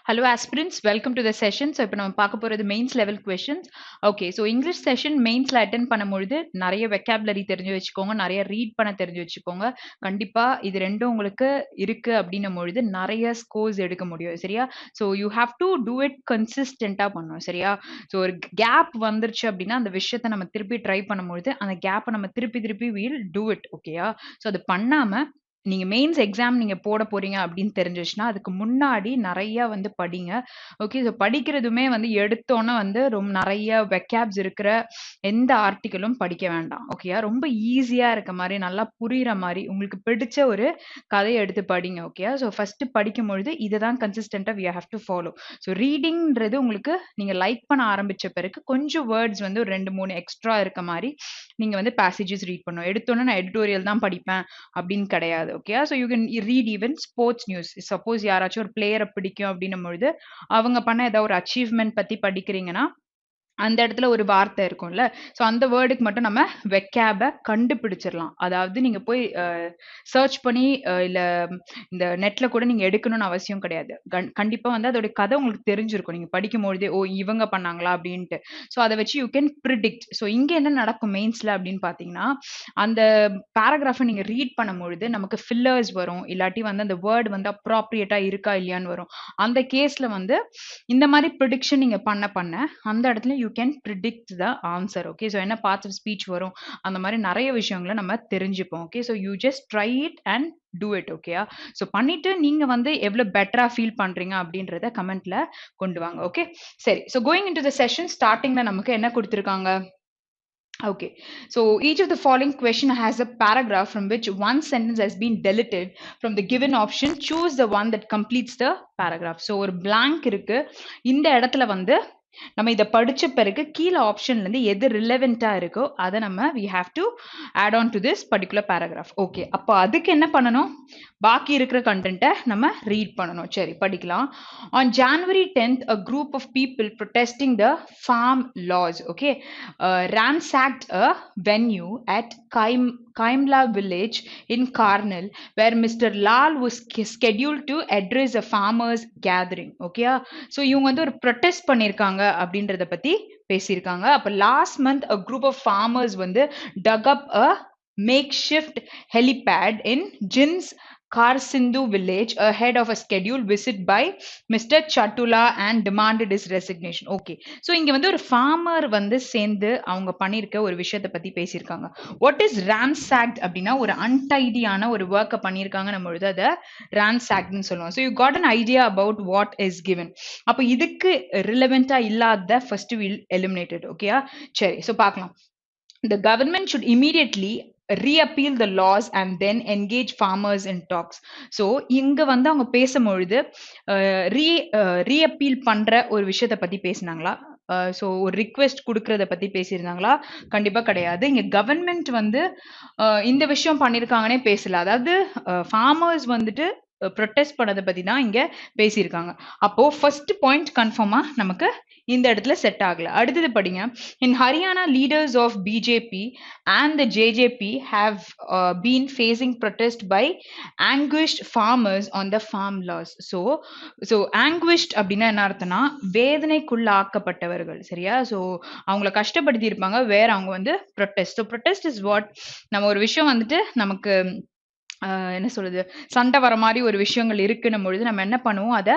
Hello aspirants, welcome to the session. So, இப்போ நம்ம பார்க்க போறது mains level questions. Okay, so English session mainsல attend பண்ணும்பொழுது நிறைய vocabulary தெரிஞ்சு வச்சுக்கோங்க, நிறைய read பண்ண தெரிஞ்சு வச்சுக்கோங்க. கண்டிப்பா இது ரெண்டும் உங்களுக்கு இருக்கு அப்படின்னும் பொழுது நிறைய scores எடுக்க முடியும். சரியா? So, you have to do it consistent-ஆ பண்ணணும். சரியா? So, ஒரு gap வந்துருச்சு அப்படின்னா அந்த விஷயத்தை நம்ம திருப்பி ட்ரை பண்ணும்பொழுது அந்த கேப்பை நம்ம திருப்பி we'll do it. ஓகேயா? So, அது பண்ணாம நீங்க மெயின்ஸ் எக்ஸாம் நீங்க போட போறீங்க அப்படின்னு தெரிஞ்சிச்சுன்னா அதுக்கு முன்னாடி நிறைய வந்து படிங்க. ஓகே, ஸோ படிக்கிறதுமே வந்து எடுத்தோன்னே வந்து ரொம்ப நிறைய வெக்காப்ஸ் இருக்கிற எந்த ஆர்டிக்கலும் படிக்க வேண்டாம். ஓகேயா, ரொம்ப ஈஸியா இருக்க மாதிரி நல்லா புரியுற மாதிரி உங்களுக்கு பிடிச்ச ஒரு கதையை எடுத்து படிங்க. ஓகேயா, ஸோ ஃபர்ஸ்ட் படிக்கும் பொழுது இதை தான் கன்சிஸ்டண்டா we have to follow. So ரீடிங்ன்றது உங்களுக்கு நீங்க லைக் பண்ண ஆரம்பிச்ச பிறகு கொஞ்சம் வேர்ட்ஸ் வந்து ஒரு 2-3 எக்ஸ்ட்ரா இருக்க மாதிரி நீங்க வந்து பேசேஜஸ் ரீட் பண்ணணும். எடுத்தோன்னே நான் எடிட்டோரியல் தான் படிப்பேன் அப்படின்னு கிடையாது. Okay, so you can read even sports news. Suppose யாராச்சும் ஒரு பிளேயரை பிடிக்கும் அப்படின்னும் பொழுது அவங்க பண்ண ஏதாவது ஒரு அச்சீவ்மெண்ட் பத்தி படிக்கிறீங்கன்னா அந்த இடத்துல ஒரு வார்த்தை இருக்கும்ல, ஸோ அந்த வேர்டுக்கு மட்டும் நம்ம வெக்காபை கண்டுபிடிச்சிடலாம். அதாவது நீங்க போய் சர்ச் பண்ணி இல்ல இந்த நெட்ல கூட நீங்க எடுக்கணும்னு அவசியம் கிடையாது. கண்டிப்பா வந்து அதோட கதை உங்களுக்கு தெரிஞ்சிருக்கும் நீங்க படிக்கும்பொழுதே, ஓ இவங்க பண்ணாங்களா அப்படின்ட்டு. ஸோ அதை வச்சு யூ கேன் ப்ரிடிக்ட். ஸோ இங்க என்ன நடக்கும் மெயின்ஸ்ல அப்படின்னு பாத்தீங்கன்னா, அந்த பேராகிராஃபை நீங்க ரீட் பண்ணும்பொழுது நமக்கு ஃபில்லர்ஸ் வரும், இல்லாட்டி வந்து அந்த வேர்டு வந்து அப்ராப்ரியேட்டா இருக்கா இல்லையான்னு வரும். அந்த கேஸ்ல வந்து இந்த மாதிரி ப்ரிடிக்ஷன் நீங்க பண்ண அந்த இடத்துல you can predict the answer. Okay, so என்ன பார்ட்ஸ் ஆஃப் ஸ்பீச் வரும், அந்த மாதிரி நிறைய விஷயங்களை நம்ம தெரிஞ்சுப்போம். Okay, so you just try it and do it. ஓகேயா, ஸோ பண்ணிட்டு நீங்க வந்து எவ்வளவு பெட்டரா ஃபீல் பண்றீங்க அப்படின்றத கமெண்ட்ல கொண்டு வாங்க. ஓகே, சரி. So going in to the session, ஸ்டார்டிங்ல நமக்கு என்ன கொடுத்துருக்காங்க? Okay, so each of the following question has a paragraph from which one sentence has been deleted from the given option. Choose the one that completes the paragraph. So ஒரு blank இருக்கு, இந்த இடத்துல வந்து நம்ம இதை படிச்ச பிறகு கீழே ஆப்ஷன்ல இருந்து எது ரிலவெண்டா இருக்கோ அதை நம்ம we have to add on to this particular paragraph. Okay, அப்போ அதுக்கு என்ன பண்ணணும்? பாக்கி இருக்கிற கண்டென்ட்டை நம்ம ரீட் பண்ணணும். சரி, படிக்கலாம். On January 10th, a group of people protesting the farm laws, okay, ransacked a venue at Kaimla village in Karnal, where Mr. Lal was scheduled to address a farmers gathering. Okay, so இவங்க வந்து ஒரு protest பண்ணிருக்காங்க அப்படின்றத பத்தி பேசியிருக்காங்க. அப்ப last month a group of farmers வந்து dug up a makeshift helipad in Jin's Karsindhu village ahead of a scheduled visit by Mr. Chatula and demanded his resignation. Okay, so இங்க வந்து ஒரு farmer வந்து சேர்ந்து அவங்க பண்ணிருக்க ஒரு விஷயத்தை பத்தி பேசியிருக்காங்க. What is ransacked அப்படின்னா ஒரு untidyயான ஒரு ஒர்க்கை பண்ணியிருக்காங்கன்னு பொழுது அதை ransacked சொல்லுவோம். So you got an idea about what is given. அப்போ இதுக்கு ரிலவெண்டா இல்லாத first we'll eliminate it. ஓகேயா, சரி. So பார்க்கலாம். The government should immediately reappeal the laws and then engage farmers in talks. So இங்க வந்து அவங்க பேசும்பொழுது ரீஅப்பீல் பண்ற ஒரு விஷயத்தை பத்தி பேசினாங்களா? ஸோ ஒரு ரிக்வெஸ்ட் கொடுக்கறத பத்தி பேசியிருந்தாங்களா? கண்டிப்பா கிடையாது. இங்க கவர்மெண்ட் வந்து இந்த விஷயம் பண்ணிருக்காங்கன்னே பேசல. அதாவது ஃபார்மர்ஸ் வந்துட்டு ப்ரொட்டஸ்ட் பண்ணதை பத்தி தான் இங்க பேசியிருக்காங்க. அப்போ ஃபர்ஸ்ட் பாயிண்ட் கன்ஃபார்மா நமக்கு இந்த இடத்துல செட் ஆகல. அடுத்தது படிங்க. In Haryana, leaders of BJP and the JJP have been facing protest by anguished farmers on the farm laws. So anguished அப்படின்னா என்ன அர்த்தம்னா வேதனைக்குள்ள ஆக்கப்பட்டவர்கள். சரியா, ஸோ அவங்கள கஷ்டப்படுத்தி இருப்பாங்க, வேற அவங்க வந்து protest. So protest is what, நம்ம ஒரு விஷயம் வந்துட்டு நமக்கு என்ன சொல்றது, சண்டை வர மாதிரி ஒரு விஷயங்கள் இருக்குன்னும் பொழுது நம்ம என்ன பண்ணுவோம், அதை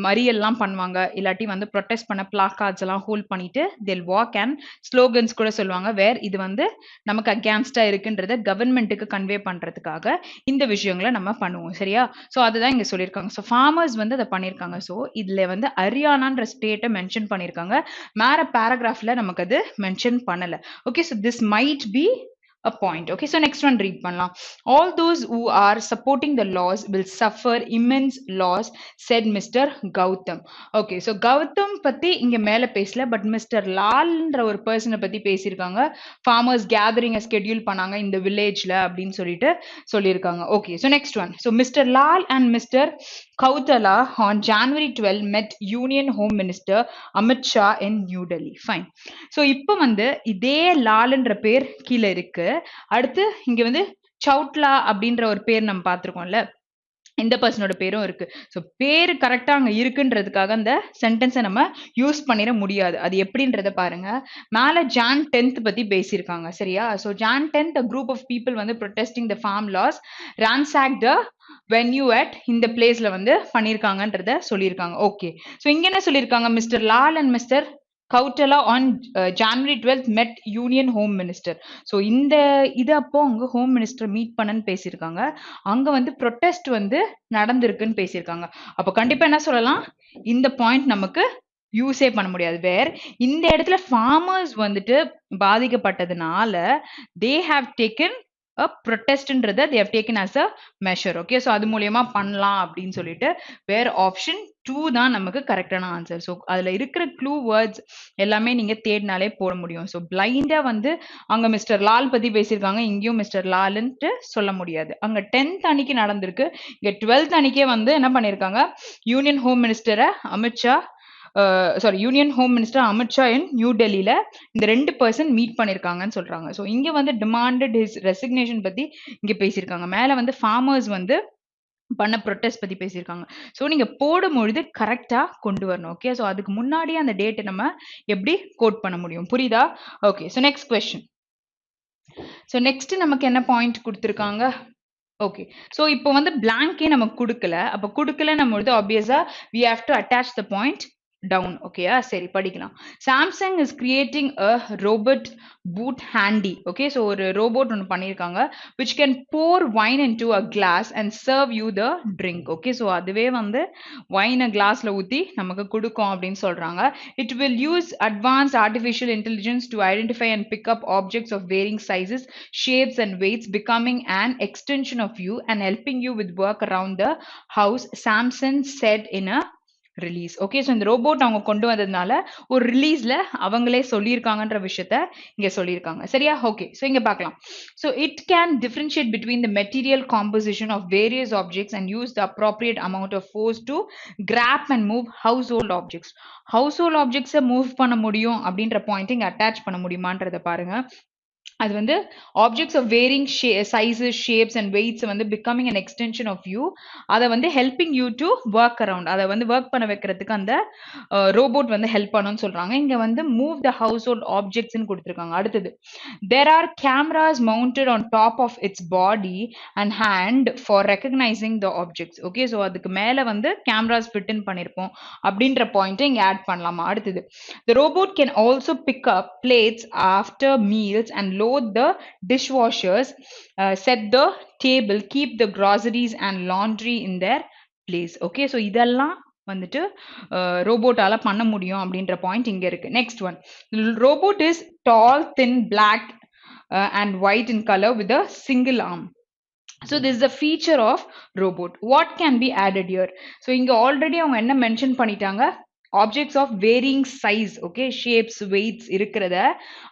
மறியல்லாம் பண்ணுவாங்க, இல்லாட்டி வந்து ப்ரொட்டஸ்ட் பண்ண பிளாக்கார்ட்ஸ் எல்லாம் ஹோல்ட் பண்ணிட்டு they'll walk and ஸ்லோகன்ஸ் கூட சொல்லுவாங்க, வேர் இது வந்து நமக்கு அகேன்ஸ்டா இருக்குன்றத கவர்மெண்ட்டுக்கு கன்வே பண்றதுக்காக இந்த விஷயங்களை நம்ம பண்ணுவோம். சரியா, ஸோ அதுதான் இங்க சொல்லியிருக்காங்க. ஸோ ஃபார்மர்ஸ் வந்து அதை பண்ணியிருக்காங்க. ஸோ இதுல வந்து ஹரியானான்ற ஸ்டேட்டை மென்ஷன் பண்ணியிருக்காங்க, மேல பேராகிராஃப்ல நமக்கு அது மென்ஷன் பண்ணல. Okay, so this might be a point. Okay, so next one read பண்ணலாம். All those who are supporting the laws will suffer immense loss, said Mr. Gautam. Okay, so Gautam பத்தி இங்க மேல பேசல, பட் மிஸ்டர் லால்ன்ற ஒரு பர்சனை பத்தி பேசியிருக்காங்க. farmers gathering schedule பண்ணாங்க இந்த வில்லேஜ்ல அப்படின்னு சொல்லியிருக்காங்க. Okay, so next one. So Mr. Lal and Mr. Kautala on January 12 met Union Home Minister Amit Shah in New Delhi. Fine. So இப்போ வந்து இதே லால்ன்ற பேர் கீழே இருக்கு. அடுத்து இங்க வந்து சவுட்லா அப்படின்ற ஒரு பேர் நம்ம பார்த்திருக்கோம்ல, இந்த பர்சனோட பேரும் இருக்கு. ஸோ பேரு கரெக்டா அங்க இருக்குன்றதுக்காக அந்த சென்டென்ஸை நம்ம யூஸ் பண்ணிட முடியாது. அது எப்படின்றத பாருங்க. மேல ஜான் 10th பத்தி பேசியிருக்காங்க சரியா. So John 10th a group of people வந்து protesting the farm laws ransacked the venue at இந்த பிளேஸ்ல வந்து பண்ணியிருக்காங்கன்றத சொல்லியிருக்காங்க. ஓகே. ஸோ இங்க என்ன சொல்லியிருக்காங்க, mister Lal and mister Chautala on January 12th met union home minister. So இந்த இது அப்போ அங்க ஹோம் மினிஸ்டர் மீட் பண்ணன்னு பேசியிருக்காங்க. அங்க வந்து ப்ரொட்டஸ்ட் வந்து நடந்திருக்குன்னு பேசியிருக்காங்க. அப்ப கண்டிப்பா என்ன சொல்லலாம், இந்த பாயிண்ட் நமக்கு யூஸே பண்ண முடியாது. வேற இந்த இடத்துல ஃபார்மர்ஸ் வந்துட்டு பாதிக்கப்பட்டதுனால தே ஹாவ் டேக்கன் a protestன்றத they have taken as a measure. Okay, so அது மூலியமா பண்ணலாம் அப்படின்னு சொல்லிட்டு வேற ஆப்ஷன் 2 தான் நமக்கு கரெக்டான ஆன்சர். ஸோ அதுல இருக்கிற க்ளூ வேர்ட்ஸ் எல்லாமே நீங்க தேடினாலே போட முடியும். ஸோ பிளைண்டா வந்து அங்க மிஸ்டர் லால் பத்தி பேசியிருக்காங்க, இங்கேயும் மிஸ்டர் லால்ன்ட்டு சொல்ல முடியாது. அங்க 10th அன்னைக்கு நடந்திருக்கு, இங்க 12th அன்னைக்கே வந்து என்ன பண்ணிருக்காங்க, யூனியன் ஹோம் மினிஸ்டரை Amit Shah union home minister Amit Shah in new டெல்லியில இந்த 2 பர்சன் மீட் பண்ணிருக்காங்கன்னு சொல்றாங்க. ஸோ இங்க வந்து டிமாண்டட் ஹிஸ் ரெசிக்னேஷன் பத்தி இங்க பேசியிருக்காங்க. மேல வந்து ஃபார்மர்ஸ் வந்து பண்ண ப்ரொட்டஸ்ட் பத்தி பேசியிருக்காங்க. ஸோ நீங்க போடும்பொழுது கரெக்டா கொண்டு வரணும். ஓகே, ஸோ அதுக்கு முன்னாடியே அந்த டேட்டை நம்ம எப்படி கோட் பண்ண முடியும், புரியுதா? Okay, so next question. So next நமக்கு என்ன பாயிண்ட் கொடுத்துருக்காங்க? ஓகே, ஸோ இப்போ வந்து பிளாங்கே நமக்கு கொடுக்கல. அப்போ கொடுக்கல நம்ம வந்து ஆப்வியஸா we have to attach the point down. ஓகேயா, சரி படிக்கலாம். Samsung is creating a robot boot handy. Okay, so ஒரு ரோபோட் ஒன்று பண்ணியிருக்காங்க which can pour wine into a glass and serve you the drink. Okay, so அதுவே வந்து வைனை கிளாஸ்ல ஊற்றி நமக்கு கொடுக்கும் அப்படின்னு சொல்றாங்க. It will use advanced artificial intelligence to identify and pick up objects of varying sizes, shapes and weights, becoming an extension of you and helping you with work around the house, Samsung said in a release. Okay, so இந்த robot அவங்க கொண்டு வந்ததுனால ஒரு ரிலீஸ்ல அவங்களே சொல்லியிருக்காங்கன்ற விஷயத்த இங்க சொல்லியிருக்காங்க சரியா. ஓகே, ஸோ இங்க பார்க்கலாம். So it can differentiate between the material composition of various objects and use the appropriate amount of force to grab and move household objects. Household ஆப்ஜெக்ட்ஸை மூவ் பண்ண முடியும் அப்படின்ற பாயிண்ட் இங்க attach பண்ண முடியுமான்றதை பாருங்க. அது வந்து objects of varying sizes, shapes and weights வந்து becoming an extension of you, அதை வந்து helping you to work around, அதை வந்து ஒர்க் பண்ண வைக்கிறதுக்கு அந்த ரோபோட் வந்து ஹெல்ப் பண்ணணும்னு சொல்றாங்க. இங்க வந்து மூவ் த ஹவுஸ் ஹோல்ட் ஆப்ஜெக்ட்ஸ்ன்னு கொடுத்துருக்காங்க. அடுத்தது, there are cameras mounted on top of its body and hand for recognising the objects. Okay, so அதுக்கு மேல வந்து கேமராஸ் ஃபிட்டன் பண்ணியிருப்போம் அப்படின்ற பாயிண்ட்டை இங்க ஆட் பண்ணலாமா. அடுத்தது, the robot can also pick up plates after meals and load the dishwashers, set the table, keep the groceries and laundry in their place. Okay, so இதெல்லாம் வந்துட்டு ரோபோட்டால பண்ண முடியும் அப்படின்ற பாயிண்ட் இங்க இருக்கு. Next one, robot is doll, thin, black and white in color with a single arm. So this is the feature of robot. What can be added here? So இங்க already அவங்க என்ன மென்ஷன் பண்ணிட்டாங்க, objects of varying size, okay, shapes, weights இருக்கிறத,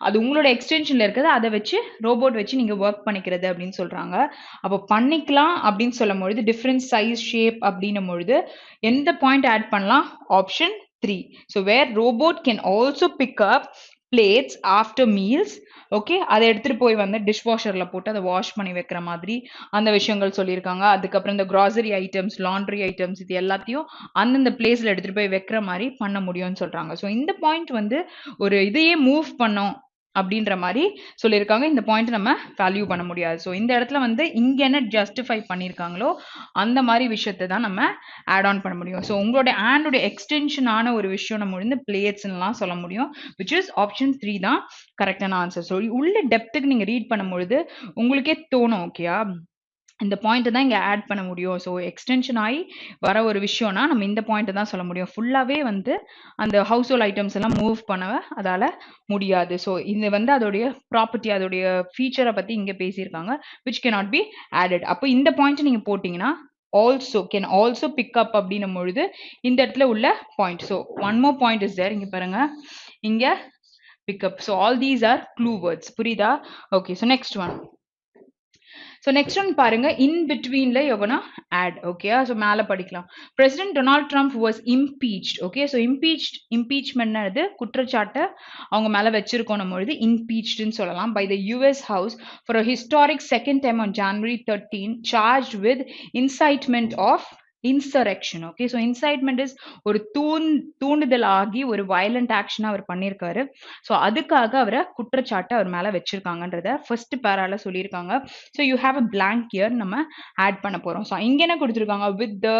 அது உங்களோட எக்ஸ்டென்ஷன்ல இருக்கிறத அதை வச்சு ரோபோட் வச்சு நீங்க ஒர்க் பண்ணிக்கிறது அப்படின்னு சொல்றாங்க. அப்போ பண்ணிக்கலாம் அப்படின்னு சொல்லும் பொழுது டிஃப்ரெண்ட் சைஸ், ஷேப் அப்படின்னும் பொழுது எந்த பாயிண்ட் ஆட் பண்ணலாம், option 3. So where robot can also pick up plates after meals. Okay, அதை எடுத்துட்டு போய் வந்து டிஷ்வாஷர்ல போட்டு அதை வாஷ் பண்ணி வைக்கிற மாதிரி அந்த விஷயங்கள் சொல்லியிருக்காங்க. அதுக்கப்புறம் இந்த கிராசரி ஐட்டம்ஸ், லாண்ட்ரி ஐட்டம்ஸ், இது எல்லாத்தையும் அந்தந்த பிளேஸ்ல எடுத்துட்டு போய் வைக்கிற மாதிரி பண்ண முடியும்னு சொல்றாங்க. ஸோ இந்த பாயிண்ட் வந்து ஒரு இதையே மூவ் பண்ணோம் அப்படின்ற மாதிரி சொல்லியிருக்காங்க. இந்த பாயிண்ட் நம்ம வேல்யூ பண்ண முடியாது. ஸோ இந்த இடத்துல வந்து இங்க என்ன ஜஸ்டிஃபை பண்ணியிருக்காங்களோ அந்த மாதிரி விஷயத்தை தான் நம்ம ஆட் ஆன் பண்ண முடியும். ஸோ உங்களோட ஆண்டோட எக்ஸ்டென்ஷனான ஒரு விஷயம் நம்ம வந்து பிளேட்ஸ்லாம் சொல்ல முடியும், விச் இஸ் ஆப்ஷன் 3 தான் கரெக்டான ஆன்சர். ஸோ உள்ள டெப்த்துக்கு நீங்க ரீட் பண்ணும்பொழுது உங்களுக்கே தோணும், ஓகேயா, இந்த பாயிண்ட் தான் இங்க ஆட் பண்ண முடியும். ஸோ எக்ஸ்டென்ஷன் ஆகி வர ஒரு விஷயம்னா நம்ம இந்த பாயிண்ட் தான் சொல்ல முடியும். ஃபுல்லாவே வந்து அந்த ஹவுஸ் ஹோல்ட் ஐட்டம்ஸ் எல்லாம் மூவ் பண்ண அதால முடியாது. ஸோ இது வந்து அதோடைய ப்ராப்பர்ட்டி, அதோடைய ஃபீச்சரை பத்தி இங்க பேசியிருக்காங்க, which cannot be added. அப்போ இந்த பாயிண்ட் நீங்க போட்டீங்கன்னா also can also pick up அப்படின்னும் பொழுது இந்த இடத்துல உள்ள point. So one more point is there, இங்க பாருங்க, இங்க pick up. So all these are clue words. புரியுதா? Okay, so next one. So next one பாருங்க, in between ல you're gonna add, okay? So மேல படிக்கலாம். President Donald Trump was impeached, okay? So impeachment அது குற்றச்சாட்டு அவங்க மேல வச்சிருக்கோம் பொழுது impeached ன்னு சொல்லலாம் by the US House for a historic second time on January 13, charged with incitement of insurrection, okay? So incitement is ஒரு தூண்டுதல் ஆகி ஒரு violent action அவர் பண்ணியிருக்காரு. ஸோ அதுக்காக அவரை குற்றச்சாட்டு அவர் மேல வச்சிருக்காங்கன்றத ஃபர்ஸ்ட் பேரால சொல்லியிருக்காங்க. So you have a blank here நம்ம ஆட் பண்ண போறோம். ஸோ இங்க என்ன கொடுத்துருக்காங்க, with the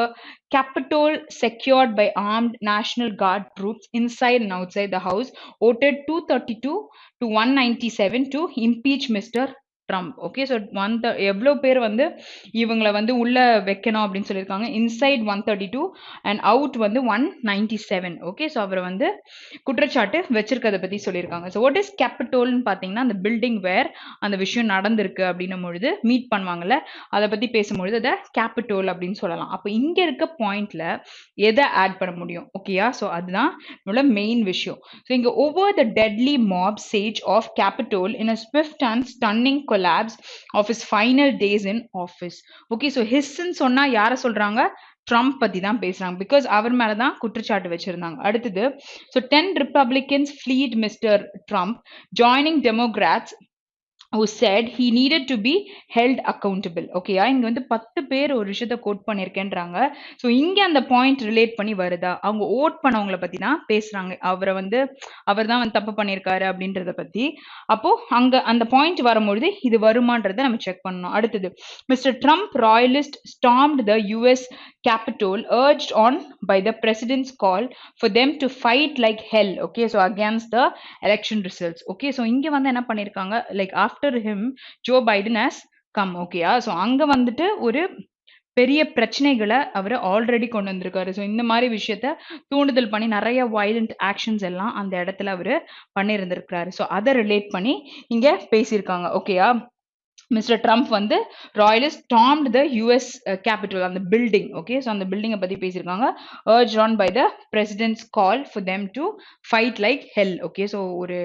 Capitol secured by armed National Guard troops inside and outside the house, voted 232 to 197 to impeach Mr. Trump. Okay, so எவ்வளோ பேர் வந்து இவங்களை வந்து உள்ள வைக்கணும் அப்படின்னு சொல்லியிருக்காங்க. இன்சைட் 132 அண்ட் அவுட் வந்து 197. ஓகே, ஸோ அவரை வந்து குற்றச்சாட்டு வச்சிருக்கிறத பத்தி சொல்லியிருக்காங்க. ஸோ வாட் இஸ் கேபிட்டோல்னு பார்த்தீங்கன்னா அந்த பில்டிங் வேர் அந்த விஷயம் நடந்திருக்கு அப்படின்னும் பொழுது மீட் பண்ணுவாங்கல்ல, அதை பத்தி பேசும்பொழுது அதை கேபிட்டோல் அப்படின்னு சொல்லலாம். அப்போ இங்க இருக்க பாயிண்ட்ல எதை ஆட் பண்ண முடியும்? ஓகேயா, ஸோ அதுதான் நம்மளோட மெயின் விஷயம். ஸோ இங்க over the deadly mob siege of Capitol in a swift and stunning collapse of his final days in office. Okay, so his ன்னு சொன்னா யார சொல்றாங்க? ட்ரம்ப் பத்தி தான் பேசுறாங்க. பிகாஸ் அவர் மேலதான் குற்றச்சாட்டு வச்சிருந்தாங்க. அடுத்தது, so 10 Republicans fleed Mr. Trump, joining Democrats who said he needed to be held accountable. ஓகேயா, இங்க வந்து 10 பேர் ஒரு விஷயத்த கோட் பண்ணியிருக்கேன்றாங்க. ஸோ இங்க அந்த பாயிண்ட் ரிலேட் பண்ணி வருதா? அவங்க ஓட் பண்ணவங்களை பத்தி தான் பேசுறாங்க. அவரை வந்து அவர் தான் வந்து தப்பு பண்ணியிருக்காரு அப்படின்றத பத்தி. அப்போ அங்க அந்த பாயிண்ட் வரும்பொழுது இது வருமானதை நம்ம செக் பண்ணணும். அடுத்தது, mister Trump royalist stormed the US Capitol, urged on by the president's call for them to fight like hell. Okay, so against the election results. Okay, so இங்க வந்து என்ன பண்ணிருக்காங்க, like after him Joe Biden has come. ஓகேயா, so அங்க வந்துட்டு ஒரு பெரிய பிரச்சனைகளை அவர் ஆல்ரெடி கொண்டு வந்திருக்காரு. ஸோ இந்த மாதிரி விஷயத்த தூண்டுதல் பண்ணி நிறைய வயலண்ட் ஆக்ஷன்ஸ் எல்லாம் அந்த இடத்துல அவரு பண்ணியிருந்திருக்கிறாரு. ஸோ அதை ரிலேட் பண்ணி இங்க பேசியிருக்காங்க. ஓகேயா, மிஸ்டர் ட்ரம்ப் வந்து ராயலிஸ்ட் stormed the US Capitol, அந்த பில்டிங். ஓகே, ஸோ அந்த பில்டிங்கை பத்தி பேசியிருக்காங்க. urged on by the president's call for them to fight like hell. Okay, so ஒரு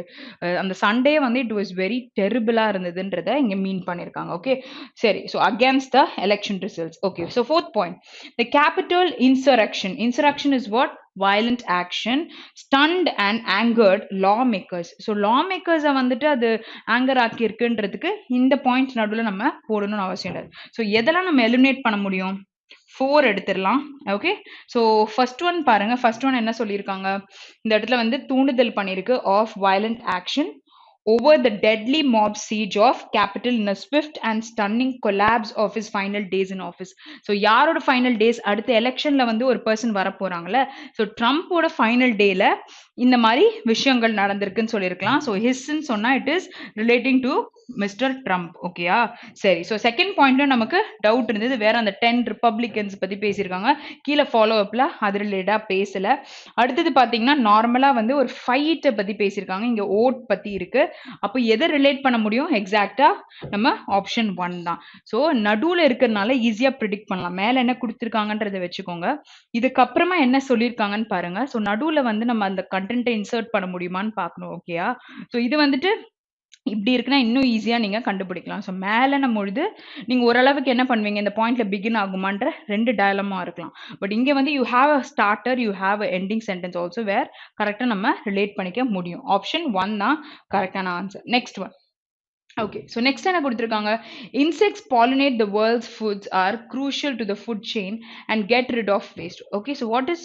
அந்த சண்டே வந்து இட் வாஸ் வெரி டெரிபிளா இருந்ததுன்றத இங்க மீன் பண்ணியிருக்காங்க. ஓகே, சரி. So against the election results. Okay, so fourth point, the Capitol insurrection. Insurrection is what? Violent action stunned and angered lawmakers. So lawmakers வந்துட்டு அது anchor ஆக்கி இருக்குன்றதுக்கு இந்த பாயிண்ட் நடுவில் நம்ம போடணும்னு அவசியம் இல்லை. ஸோ எதெல்லாம் நம்ம எலிமினேட் பண்ண முடியும்? 4 எடுத்துடலாம். ஓகே, ஸோ ஃபர்ஸ்ட் ஒன் பாருங்க. ஃபர்ஸ்ட் ஒன் என்ன சொல்லியிருக்காங்க, இந்த இடத்துல வந்து தூண்டுதல் பண்ணியிருக்கு of violent action over the deadly mob siege of Capitol in a swift and stunning collapse of his final days in office. So யாரோட final days? அடுத்த எலெக்ஷன்ல வந்து ஒரு பர்சன் வர போறாங்கல்ல, ஸோ ட்ரம்ப்போட ஃபைனல் டேல இந்த மாதிரி விஷயங்கள் நடந்திருக்குன்னு சொல்லியிருக்கலாம். ஸோ ஹிஸ்ன்னு சொன்னா it is relating to mister Trump. ஓகேயா, சரி. ஸோ செகண்ட் பாயிண்ட்டும் நமக்கு டவுட் இருந்தது, வேற அந்த 10 ரிப்பப்ளிகன்ஸ் பத்தி பேசியிருக்காங்க. கீழே ஃபாலோ அப்ல அது ரிலேட்டா பேசல. அடுத்தது பாத்தீங்கன்னா நார்மலா வந்து ஒரு ஃபைட்டை பத்தி பேசியிருக்காங்க. இங்க ஓட் பத்தி இருக்கு. அப்போ எதை ரிலேட் பண்ண முடியும்? எக்ஸாக்டா நம்ம ஆப்ஷன் 1 தான். ஸோ நடுவுல இருக்கிறதுனால ஈஸியா ப்ரிடிக்ட் பண்ணலாம். மேல என்ன கொடுத்துருக்காங்கன்றத வச்சுக்கோங்க, இதுக்கப்புறமா என்ன சொல்லியிருக்காங்கன்னு பாருங்க. ஸோ நடுவுல வந்து நம்ம அந்த கண்டென்ட்டை இன்சர்ட் பண்ண முடியுமான்னு பார்க்கணும். ஓகேயா, ஸோ இது வந்துட்டு இப்படி இருக்குன்னா இன்னும் ஈஸியா நீங்க கண்டுபிடிக்கலாம். ஸோ மேல பொழுது நீங்க ஓரளவுக்கு என்ன பண்ணுவீங்க, இந்த பாயிண்ட்ல பிகின் ஆகுமான்ற 2 டயலமா இருக்கலாம். பட் இங்க வந்து you have a starter, you have a ending sentence also where கரெக்டா நம்ம ரிலேட் பண்ணிக்க முடியும். ஆப்ஷன் 1 தான் கரெக்டான answer. Next one. Okay, so next என்ன கொடுத்திருக்காங்க, insects pollinate the world's foods, are crucial to the food chain and get rid of waste. Okay, so what is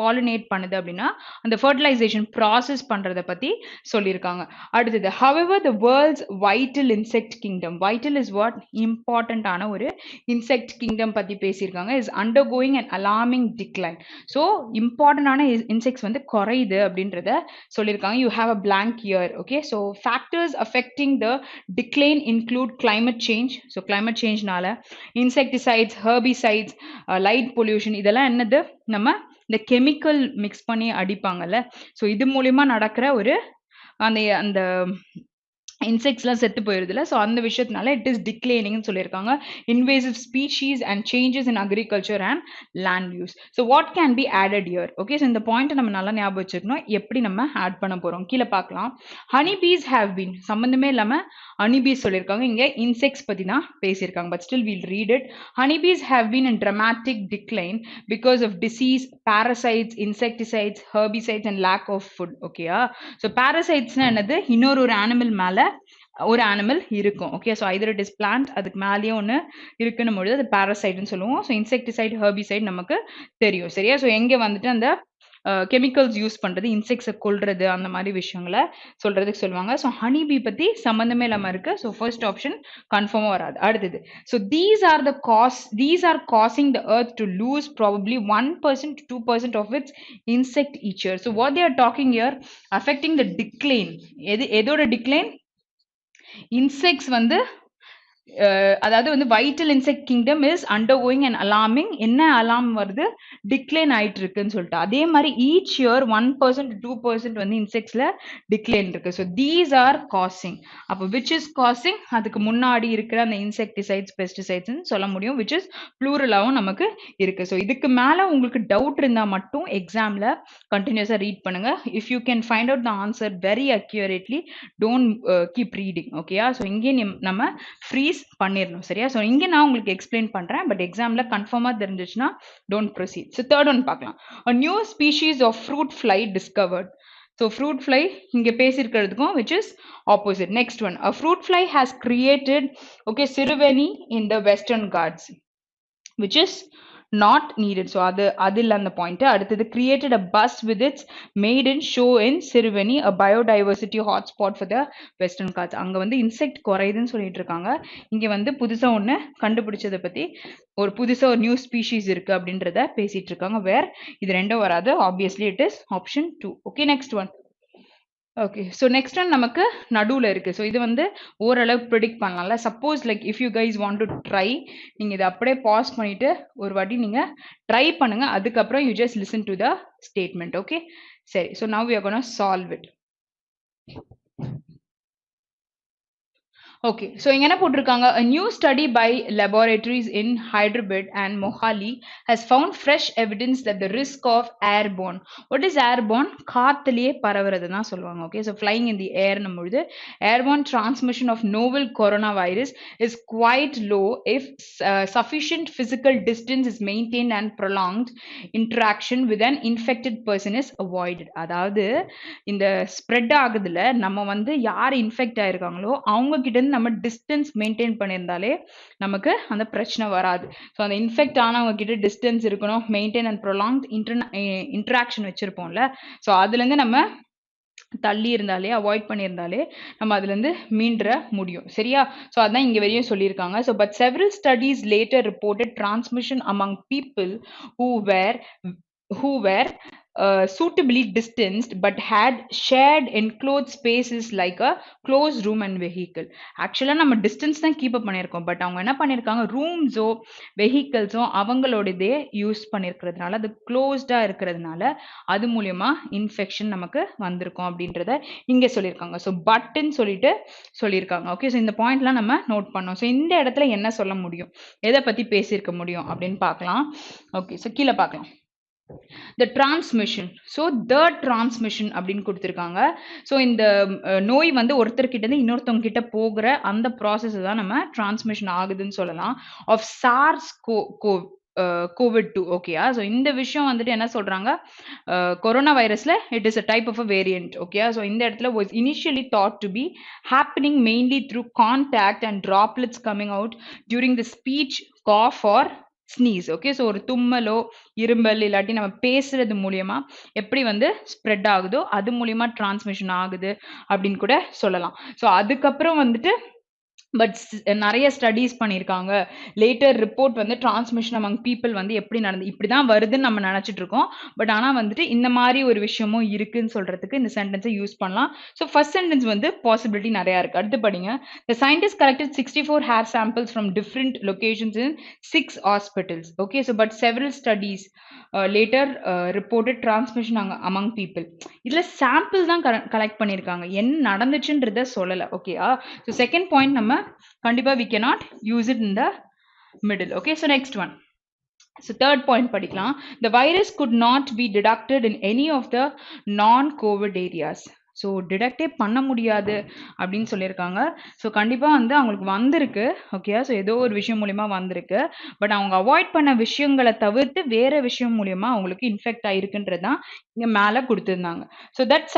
pollinate பண்ணுது அப்படின்னா அந்த fertilization process பண்றத பத்தி சொல்லியிருக்காங்க. அடுத்தது, however the world's vital insect kingdom, vital is what? important ஆன ஒரு insect kingdom பத்தி பேசியிருக்காங்க, is undergoing an alarming decline. So important ஆன insects வந்து குறையுது அப்படின்றத சொல்லியிருக்காங்க. You have a blank here. Okay, so factors affecting the decline include climate change. So climate change நால insecticides, herbicides, light pollution, இதெல்லாம் என்னது, நம்ம இந்த கெமிக்கல் மிக்ஸ் பண்ணி அடிப்பாங்கல்ல, ஸோ இது மூலியமா நடக்கிற ஒரு அந்த இன்செக்ட்ஸ்லாம் செத்து போயிருதுல. ஸோ அந்த விஷயத்தினால இட் இஸ் டிக்ளைனிங்னு சொல்லியிருக்காங்க. Invasive species and changes in agriculture and land use. So what can be added year? Okay, so இந்த பாயிண்ட்டை நம்ம நல்லா ஞாபகம் வச்சுக்கணும். எப்படி நம்ம ஆட் பண்ண போகிறோம் கீழே பார்க்கலாம். ஹனி பீஸ் ஹேவ் பீன், சம்மந்தமே இல்லாமல் ஹனி பீஸ் சொல்லியிருக்காங்க. இங்கே இன்செக்ட்ஸ் பற்றி தான் பேசியிருக்காங்க. But still we'll read it. Honey bees have been in dramatic decline because of disease, parasites, insecticides, herbicides and lack of food. ஓகேயா? ஸோ parasitesனா என்னது? இன்னொரு அனிமல் மேலே ஒரு அனிமல் இருக்கும். Okay, so Hyder it is plant, அதுக்கு மேலேயே ஒன்று இருக்குன்னு பொழுது அது பாரசைட்னு சொல்லுவோம். ஸோ இன்செக்டிசைட், ஹெர்பிசைட் நமக்கு தெரியும். சரியா? ஸோ எங்கே வந்துட்டு அந்த கெமிக்கல்ஸ் யூஸ் பண்ணுறது, இன்செக்ட்ஸை கொல்றது, அந்த மாதிரி விஷயங்களை சொல்கிறதுக்கு சொல்லுவாங்க. ஸோ ஹனி பீ பற்றி சம்மந்தமே இல்லாமல் இருக்குது. ஸோ ஃபர்ஸ்ட் ஆப்ஷன் கன்ஃபார்மாக வராது. அடுத்தது, so these are causing the earth to lose probably 1% to 2% of its insect each year. So what they are talking here, affecting the decline. எதோட டிக்ளைன்? இன்செக்ட்ஸ் வந்து அதாவது வந்து vital insect kingdom is undergoing and alarming. என்ன alarm வருது? Decline ஆயிட்டு இருக்குன்னு சொல்லிட்டு. அதே மாதிரி ஈச் இயர் 1% to 2% வந்து இன்செக்ட்ஸ்ல டிக்ளைன் இருக்கு. So these are causing. அப்போ விச் இஸ் காசிங்? அதுக்கு முன்னாடி இருக்கிற அந்த இன்செக்டிசைட்ஸ், பெஸ்டிசைட்ஸ்ன்னு சொல்ல முடியும். விச் இஸ் ப்ளூரலாகவும் நமக்கு இருக்கு. ஸோ இதுக்கு மேல உங்களுக்கு டவுட் இருந்தா மட்டும் எக்ஸாம்ல கண்டினியூஸா ரீட் பண்ணுங்க. If you can find out the answer very accurately, don't keep reading. ஓகேயா? ஸோ இங்கே நம்ம ஃப்ரீஸ் பண்ணிரணும். சரியா? ஸோ இங்கே நான் உங்களுக்கு எக்ஸ்பிளைன் பண்றேன். பட் எக்ஸாம்ல கன்ஃபார்மா தெரிஞ்சிச்சுன்னா don't proceed. So third one பார்க்கலாம். A new species of fruit fly discovered. So fruit fly இங்க பேசியிருக்கிறதுக்கும் which is opposite. Next one, a fruit fly has created okay Siriveni in the Western Ghats, which is not needed. So அது இல்ல அந்த point. அடுத்தது, created a bus with its maiden show in Siriveni, a biodiversity hotspot for the Western Ghats. அங்க வந்து insect குறையுதுன்னு சொல்லிட்டு இருக்காங்க. இங்க வந்து புதுசா ஒண்ணு கண்டுபிடிச்சதை பத்தி, ஒரு புதுசா ஒரு நியூ ஸ்பீஷீஸ் இருக்கு அப்படின்றத பேசிட்டு இருக்காங்க. வேர் இது ரெண்டும் வராது. Obviously it is option 2. Okay, next one. Okay, so next one நமக்கு நடுவில் இருக்குது. ஸோ இது வந்து ஓரளவுக்கு ப்ரிடிக்ட் பண்ணலாம்ல. Suppose like if you guys want to try, நீங்கள் இதை அப்படியே பாஸ் பண்ணிவிட்டு ஒரு வாட்டி நீங்கள் ட்ரை பண்ணுங்கள். அதுக்கப்புறம் you just listen to the statement. Okay, சரி. So now we are gonna solve it. Okay, so இங்க என்ன போட்டிருக்காங்க? A new study by laboratories in Hyderabad and Mohali has found fresh evidence that the risk of airborne. What is airborne? காத்துலயே பரவுறதுன்னா சொல்லுவாங்க. Okay, so flying in the air நம்மளுது airborne transmission of novel coronavirus is quite low if sufficient physical distance is maintained and prolonged interaction with an infected person is avoided. அதாவது இந்த spread ஆகுதுல நம்ம வந்து யார் infect ஆயிருக்காங்களோ அவங்க கிட்ட நம்ம distance maintain பண்ணியிருந்தாலே நமக்கு அந்த பிரச்சனை வராது. ஸோ அந்த இன்ஃபெக்ட் ஆனவங்க கிட்ட டிஸ்டன்ஸ் இருக்கணும், மெயின்டைன் அண்ட் ப்ரொலாங்ட் இன்ட்ராக்ஷன் வச்சிருப்போம்ல. ஸோ அதுலேருந்து நம்ம தள்ளி இருந்தாலே, அவாய்ட் பண்ணியிருந்தாலே நம்ம அதுலேருந்து மீண்ட முடியும். சரியா? ஸோ அதான் இங்கே வரையும் சொல்லியிருக்காங்க. So but several studies later reported transmission among people who were suitably distanced but had shared enclosed spaces like a closed room and vehicle. ஆக்சுவலாக நம்ம டிஸ்டன்ஸ் தான் கீப் அப் பண்ணியிருக்கோம். பட் அவங்க என்ன பண்ணியிருக்காங்க? ரூம்ஸோ வெஹிக்கிள்ஸோ அவங்களோடதே யூஸ் பண்ணியிருக்கிறதுனால, அது க்ளோஸ்டாக இருக்கிறதுனால அது மூலயமா இன்ஃபெக்ஷன் நமக்கு வந்திருக்கும் அப்படின்றத இங்கே சொல்லியிருக்காங்க. ஸோ பட்டுன்னு சொல்லியிருக்காங்க. ஓகே, ஸோ இந்த பாயிண்ட்லாம் நம்ம நோட் பண்ணோம். ஸோ இந்த இடத்துல என்ன சொல்ல முடியும், எதை பற்றி பேசியிருக்க முடியும் அப்படின்னு பார்க்கலாம். ஓகே, ஸோ கீழே பார்க்கலாம். The transmission. So the transmission அப்படின்னு கொடுத்திருக்காங்க. ஸோ இந்த நோய் வந்து ஒருத்தர்கிட்ட இருந்து இன்னொருத்தவங்க கிட்ட போகிற அந்த ப்ராசஸ் தான் நம்ம டிரான்ஸ்மிஷன் ஆகுதுன்னு சொல்லலாம். Of SARS COVID-2. ஓகேயா? ஸோ இந்த விஷயம் வந்துட்டு என்ன சொல்றாங்க? கொரோனா வைரஸ்ல it is a type of a variant. ஓகேயா? ஸோ இந்த இடத்துல was initially thought to be happening mainly through contact and droplets coming out during the speech, cough or sneeze. Okay, so ஒரு தும்மலோ இரும்பல் இல்லாட்டி நம்ம பேசுறது மூலியமா எப்படி வந்து ஸ்ப்ரெட் ஆகுதோ அது மூலியமா டிரான்ஸ்மிஷன் ஆகுது அப்படின்னு கூட சொல்லலாம். ஸோ அதுக்கப்புறம் வந்துட்டு பட் நிறைய ஸ்டடீஸ் பண்ணியிருக்காங்க. லேட்டர் ரிப்போர்ட் வந்து டிரான்ஸ்மிஷன் அமங் பீப்பிள் வந்து எப்படி நடந்து இப்படி தான் வருதுன்னு நம்ம நினைச்சிட்டு இருக்கோம். பட் ஆனா வந்துட்டு இந்த மாதிரி ஒரு விஷயமும் இருக்குன்னு சொல்றதுக்கு இந்த சென்டென்ஸை யூஸ் பண்ணலாம். ஸோ ஃபர்ஸ்ட் சென்டென்ஸ் வந்து பாசிபிலிட்டி நிறையா இருக்கு. அடுத்து படிங்க. The scientists collected 64 hair samples from different locations in 6 hospitals. Okay, so but several studies later reported transmission among people. இதுல சாம்பிள் தான் கலெக்ட் பண்ணியிருக்காங்க. என்ன நடந்துச்சுன்றத சொல்லல. ஓகேயா? ஸோ செகண்ட் பாயிண்ட் நம்ம கண்டிப்பா we cannot use it in the middle. Okay, so next one. So third point படிக்கலாம். The virus could not be detected in any of the non-COVID areas. So டிடெக்டே பண்ண முடியாது அப்படின்னு சொல்லியிருக்காங்க. ஸோ கண்டிப்பாக வந்து அவங்களுக்கு வந்திருக்கு. ஓகே, ஸோ ஏதோ ஒரு விஷயம் மூலிமா வந்திருக்கு. பட் அவங்க அவாய்ட் பண்ண விஷயங்களை தவிர்த்து வேற விஷயம் மூலிமா அவங்களுக்கு இன்ஃபெக்ட் ஆயிருக்குன்றது தான் இங்கே மேலே கொடுத்துருந்தாங்க. So that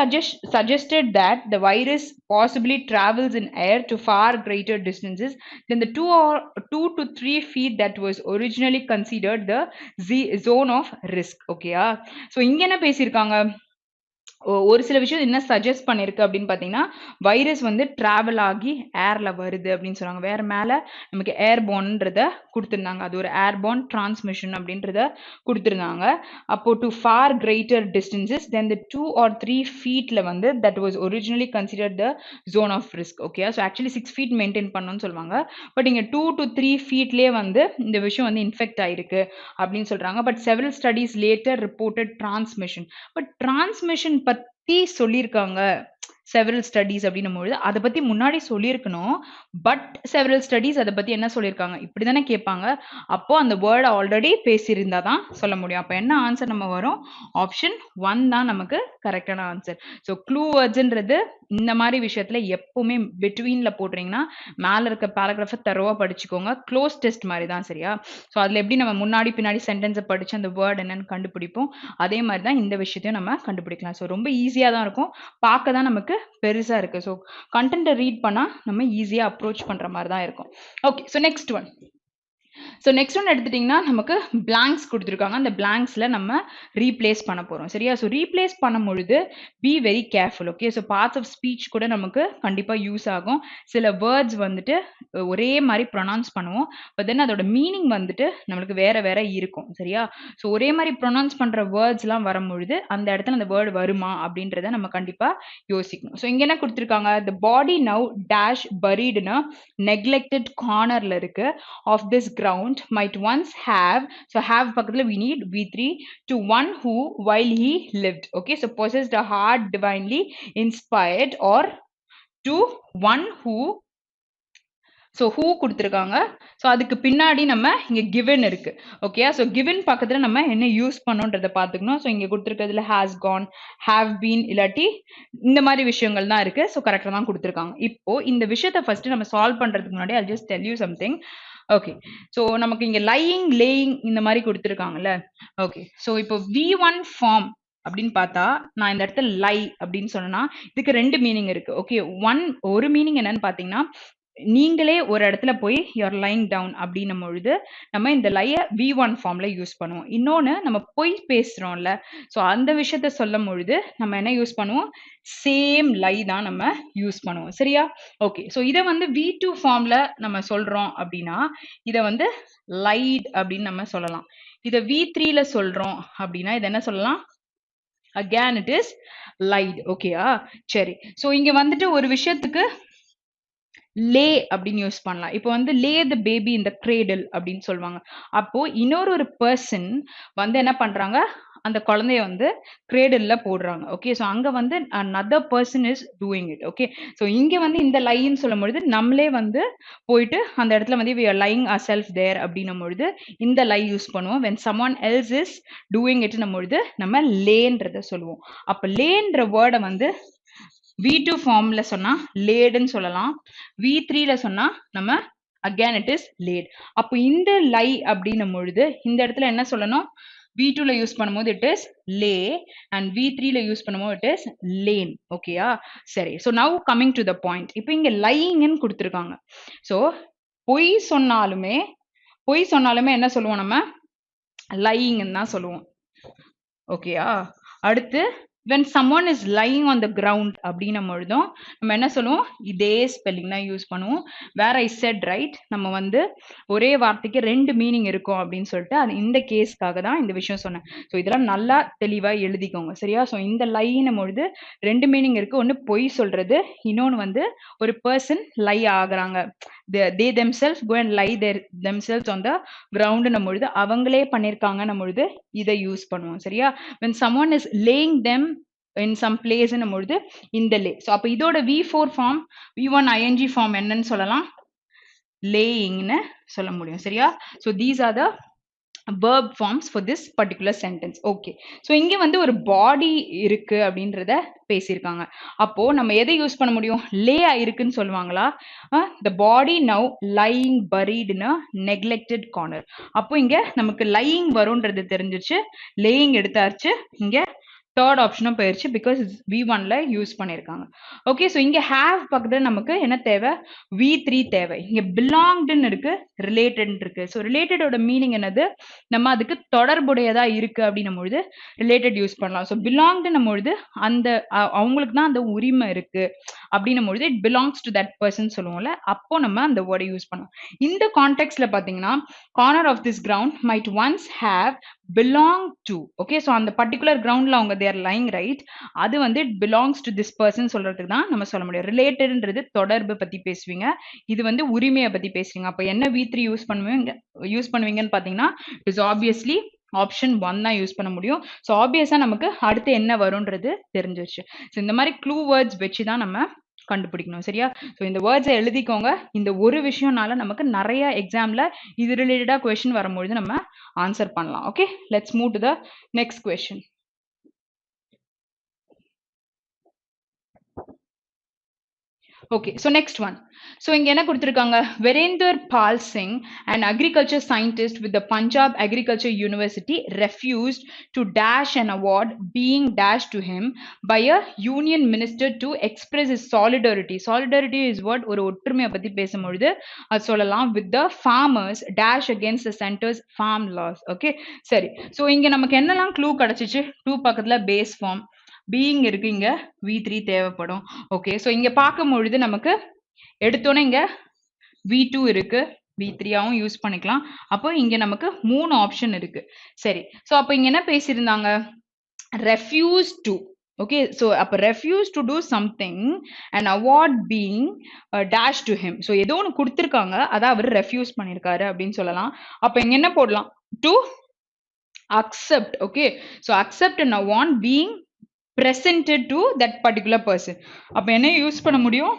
suggested that the virus possibly travels in air to far greater distances than the 2 to 3 feet that was originally considered the zone of risk. ஓகேயா? ஸோ இங்கே என்ன பேசியிருக்காங்க? ஒரு சில விஷயம் என்ன சஜஸ்ட் பண்ணிருக்கு அப்படின்னு பார்த்தீங்கன்னா, வைரஸ் வந்து டிராவல் ஆகி ஏர்ல வருது அப்படின்னு சொன்னாங்க. வேற மேல நமக்கு ஏர்போர்ன்றத கொடுத்துருந்தாங்க. அது ஒரு ஏர்போர்ன் டிரான்ஸ்மிஷன் அப்படின்றத கொடுத்துருந்தாங்க. அப்போ to far greater distances then the 2 or 3 ஃபீட்ல வந்து that was originally considered the zone of risk. Okay, so actually 6 feet maintain பண்ணணும்னு சொல்லுவாங்க. பட் இங்கே 2 to 3 ஃபீட்லேயே வந்து இந்த விஷயம் வந்து இன்ஃபெக்ட் ஆயிருக்கு அப்படின்னு சொல்றாங்க. But several studies later reported transmission. But transmission பத்தி சொல்லியிருக்காங்க செவரல் ஸ்டடீஸ் அப்படின்னும் பொழுது அதை பத்தி முன்னாடி சொல்லியிருக்கணும். பட் செவரல் ஸ்டடீஸ் அதை பத்தி என்ன சொல்லியிருக்காங்க இப்படி தானே கேட்பாங்க. அப்போ அந்த வேர்டை ஆல்ரெடி பேசியிருந்தா தான் சொல்ல முடியும். அப்போ என்ன ஆன்சர் நம்ம வரும்? ஆப்ஷன் 1 தான் நமக்கு கரெக்டான ஆன்சர். ஸோ க்ளூ வேர்ட்ஸ்ன்றது இந்த மாதிரி விஷயத்துல எப்பவுமே பிட்வீன்ல போட்டுறீங்கன்னா மேல இருக்க பேராகிராஃபை தரோவா படிச்சுக்கோங்க. க்ளோஸ் டெஸ்ட் மாதிரி தான், சரியா? ஸோ அதுல எப்படி நம்ம முன்னாடி பின்னாடி சென்டென்ஸை படிச்சு அந்த வேர்ட் என்னன்னு கண்டுபிடிப்போம், அதே மாதிரி தான் இந்த விஷயத்தையும் நம்ம கண்டுபிடிக்கலாம். ஸோ ரொம்ப ஈஸியா தான் இருக்கும், பார்க்க தான் நமக்கு பெருசா இருக்கு. ஸோ கண்டென்ட்டை ரீட் பண்ணா நம்ம ஈஸியா அப்ரோச் பண்ற மாதிரி தான் இருக்கும். Okay, so next one. So next one எடுத்துட்டிங்கன்னா நமக்கு பிளாங்க்ஸ் கொடுத்துருக்காங்க. அந்த பிளாங்க்ஸில் நம்ம ரீப்ளேஸ் பண்ண போகிறோம், சரியா? ஸோ ரீப்ளேஸ் பண்ணும் பொழுது be very careful. Okay, so parts of speech கூட நமக்கு கண்டிப்பாக யூஸ் ஆகும். சில வேர்ட்ஸ் வந்துட்டு ஒரே மாதிரி ப்ரொனவுன்ஸ் பண்ணுவோம், பட் தென் அதோட மீனிங் வந்துட்டு நம்மளுக்கு வேற வேற இருக்கும், சரியா? ஸோ ஒரே மாதிரி ப்ரொனவுன்ஸ் பண்ணுற வேர்ட்ஸ்லாம் வரும்பொழுது அந்த இடத்துல அந்த வேர்டு வருமா அப்படின்றத நம்ம கண்டிப்பாக யோசிக்கணும். ஸோ இங்கே என்ன கொடுத்துருக்காங்க? த பாடி நவ் டேஷ் பரீடுன்னு நெக்லெக்டட் கார்னரில் இருக்கு of this ground might once have, so have பக்கத்துல we need v3 to one who while he lived. Okay, so possessed a heart divinely inspired, or to one who, so who கொடுத்துருக்காங்க. So அதுக்கு பின்னாடி நம்ம இங்கே given இருக்கு. Okay, so given பக்கத்தில் நம்ம என்ன யூஸ் பண்ணோன்றதை பார்த்துக்கணும். ஸோ இங்கே கொடுத்துருக்கிறதுல ஹேஸ் கான், ஹேவ் பீன், இல்லாட்டி இந்த மாதிரி விஷயங்கள் தான் இருக்கு. ஸோ கரெக்டாக தான் கொடுத்துருக்காங்க. இப்போ இந்த விஷயத்தை ஃபர்ஸ்ட் நம்ம சால்வ் பண்ணுறதுக்கு முன்னாடி I'll just tell you something. Okay, so நமக்கு இங்கே லையிங், லேயிங் இந்த மாதிரி கொடுத்துருக்காங்கல்ல. ஓகே, ஸோ இப்போ V1 ஃபார்ம் அப்படின்னு பார்த்தா நான் இந்த இடத்துல லை அப்படின்னு சொன்னா இதுக்கு 2 மீனிங் இருக்கு. ஓகே, ஒரு மீனிங் என்னன்னு பார்த்தீங்கன்னா, நீங்களே ஒரு இடத்துல போய் யூஆர் லைங் டவுன் அப்படின்னும் பொழுது நம்ம இந்த லையை V1 ஃபார்ம்ல யூஸ் பண்ணுவோம். இன்னொன்று நம்ம பொய் பேசுறோம்ல, ஸோ அந்த விஷயத்த சொல்லும் பொழுது நம்ம என்ன யூஸ் பண்ணுவோம்? சேம் லை தான் நம்ம யூஸ் பண்ணுவோம், சரியா? ஓகே, ஸோ இதை வந்து V2 ஃபார்ம்ல நம்ம சொல்றோம் அப்படின்னா இதை வந்து லைட் அப்படின்னு நம்ம சொல்லலாம். இதை V3ல சொல்றோம் அப்படின்னா இதை என்ன சொல்லலாம்? Again it is light. ஓகேயா? சரி, ஸோ இங்க வந்துட்டு ஒரு விஷயத்துக்கு லே அப்படின்னு யூஸ் பண்ணலாம். இப்போ வந்து லே த பேபி இந்த கிரேடல் அப்படின்னு சொல்லுவாங்க. அப்போ இன்னொரு பர்சன் வந்து என்ன பண்றாங்க? அந்த குழந்தைய வந்து கிரேடல்ல போடுறாங்க. ஓகே, ஸோ அங்க வந்து another person is doing it. Okay, so இங்க வந்து இந்த லைன்னு சொல்லும் பொழுது நம்மளே வந்து போயிட்டு அந்த இடத்துல வந்து we are lying ourselves there அப்படின்னும் பொழுது இந்த லை யூஸ் பண்ணுவோம். when someone else is doing it ன்னும் பொழுது நம்ம லேன்றத சொல்லுவோம். அப்ப லேன்ற வேர்டை வந்து V2 ஃபார்ம்ல சொன்னா லேடுன்னு சொல்லலாம். V3ல சொன்னா நம்ம அகேன் இட் இஸ் லேட். அப்போ இந்த லை அப்படின்னும் பொழுது இந்த இடத்துல என்ன சொல்லணும்? V2ல யூஸ் பண்ணும்போது இட் இஸ் லே, அண்ட் V3ல யூஸ் பண்ணும்போது இட் இஸ் லேன். ஓகேயா? சரி, so now coming to the point. இப்போ இங்க லையிங்னு கொடுத்துருக்காங்க. ஸோ பொய் சொன்னாலுமே என்ன சொல்லுவோம்? நம்ம லையிங்னு தான் சொல்லுவோம். ஓகேயா? அடுத்து when someone is lying on the ground அப்படின்னும் பொழுதும் நம்ம என்ன சொல்லுவோம், இதே ஸ்பெல்லிங் தான் யூஸ் பண்ணுவோம். வேற ஐ செட் ரைட், நம்ம வந்து ஒரே வார்த்தைக்கு ரெண்டு மீனிங் இருக்கும் அப்படின்னு சொல்லிட்டு அது இந்த கேஸ்க்காக தான் இந்த விஷயம் சொன்னேன். ஸோ இதெல்லாம் நல்லா தெளிவா எழுதிக்கோங்க சரியா. ஸோ இந்த லைன்னும் பொழுது ரெண்டு மீனிங் இருக்கு. ஒன்று பொய் சொல்றது, இன்னொன்று வந்து ஒரு பர்சன் லை ஆகுறாங்க. they themselves go and lie themselves on the ground ன்னும் பொழுது அவங்களே பண்ணியிருக்காங்கன்னும் பொழுது இதை யூஸ் பண்ணுவோம் சரியா. when someone is laying them in some place ன்னும் பொழுது இந்த lay. ஸோ அப்போ இதோட V4 form V1 ing form என்னன்னு சொல்லலாம், laying ன்னு சொல்ல முடியும் சரியா. So these are the verb forms for this particular sentence. okay, so இங்க வந்து ஒரு body இருக்கு அப்படின்றத பேசியிருக்காங்க. அப்போ நம்ம எதை யூஸ் பண்ண முடியும், lay இருக்குன்னு சொல்லுவாங்களா, the body now lying buried in a neglected corner. அப்போ இங்க நமக்கு lying வரும்ன்றது தெரிஞ்சிருச்சு, laying எடுத்தாச்சு, இங்க தேர்ட் ஆப்ஷனும் போயிருச்சு பிகாஸ் V1ல யூஸ் பண்ணியிருக்காங்க. ஓகே, ஸோ இங்கே ஹேவ் பக்கத்தில் நமக்கு என்ன தேவை, V3 தேவை. இங்கே பிலாங்டுன்னு இருக்கு, ரிலேட்டட் இருக்கு. ஸோ ரிலேட்டடோட மீனிங் என்னது, நம்ம அதுக்கு தொடர்புடையதா இருக்கு அப்படின்னும் பொழுது ரிலேட்டட் யூஸ் பண்ணலாம். ஸோ பிலாங்டுன்னும் பொழுது அந்த அவங்களுக்கு தான் அந்த உரிமை இருக்கு அப்படின்னும் பொழுது it belongs to that person சொல்லுவோம்ல, அப்போ நம்ம அந்த வேர்டை யூஸ் பண்ணலாம். இந்த கான்டெக்ட்ல பார்த்தீங்கன்னா corner of this ground might once have belong to. okay, so அந்த பர்டிகுலர் கிரவுண்ட்ல அவங்க they are lying right, அது வந்து it belongs to this person சொல்றதுக்கு தான் நம்ம சொல்ல முடியும். ரிலேட்டட்ன்றது தொடர்பு பத்தி பேசுவீங்க, இது வந்து உரிமையை பத்தி பேசுவீங்க. அப்ப என்ன V3 யூஸ் பண்ணுவீங்கன்னு பாத்தீங்கன்னா it is obviously ஆப்ஷன் 1 தான் யூஸ் பண்ண முடியும். ஸோ ஆப்வியஸா நமக்கு அடுத்து என்ன வரும்ன்றது தெரிஞ்சிருச்சு. ஸோ இந்த மாதிரி க்ளூ வேர்ட்ஸ் வச்சு தான் நம்ம கண்டுபிடிக்கணும் சரியா. ஸோ இந்த வேர்ட்ஸை எழுதிக்கோங்க. இந்த ஒரு விஷயம்னால நமக்கு நிறைய எக்ஸாம்ல இது ரிலேட்டடா கொஸ்டின் வரும்பொழுது நம்ம ஆன்சர் பண்ணலாம். Okay, let's move to the next question. Okay, so next one. So இங்க என்ன கொடுத்திருக்காங்க, Virender Pal Singh, an agriculture scientist with the Punjab Agriculture University, refused to dash an award being dashed to him by a union minister to express his solidarity. Solidarity is what, ஒரு ஒற்றுமையை பத்தி பேசும்பொழுது அது சொல்லலாம், with the farmers dash against the center's farm laws. Okay, சரி. So இங்க நமக்கு என்னெல்லாம் க்ளூ கிடைச்சிச்சு, 2 பக்கத்துல பேஸ் ஃபார்ம், பீயிங் இருக்கு, இங்க V3 தேவைப்படும். ஓகே, ஸோ இங்க பார்க்கும் பொழுது நமக்கு எடுத்தோன்னே இங்க V2 இருக்கு, V3ஆவும் யூஸ் பண்ணிக்கலாம். அப்போ இங்க நமக்கு 3 ஆப்ஷன் இருக்கு. சரி, ஸோ அப்போ இங்க என்ன பேசியிருந்தாங்க, ரெஃப்யூஸ் டு. ஓகே, ஸோ அப்போ refuse to do something and award being dash to him. So ஏதோ ஒன்று கொடுத்துருக்காங்க, அதை அவர் ரெஃப்யூஸ் பண்ணியிருக்காரு அப்படின்னு சொல்லலாம். அப்போ இங்க என்ன போடலாம், to accept. Okay, so accept and award being presented to that particular person. அப்ப என்ன யூஸ் பண்ண முடியும்,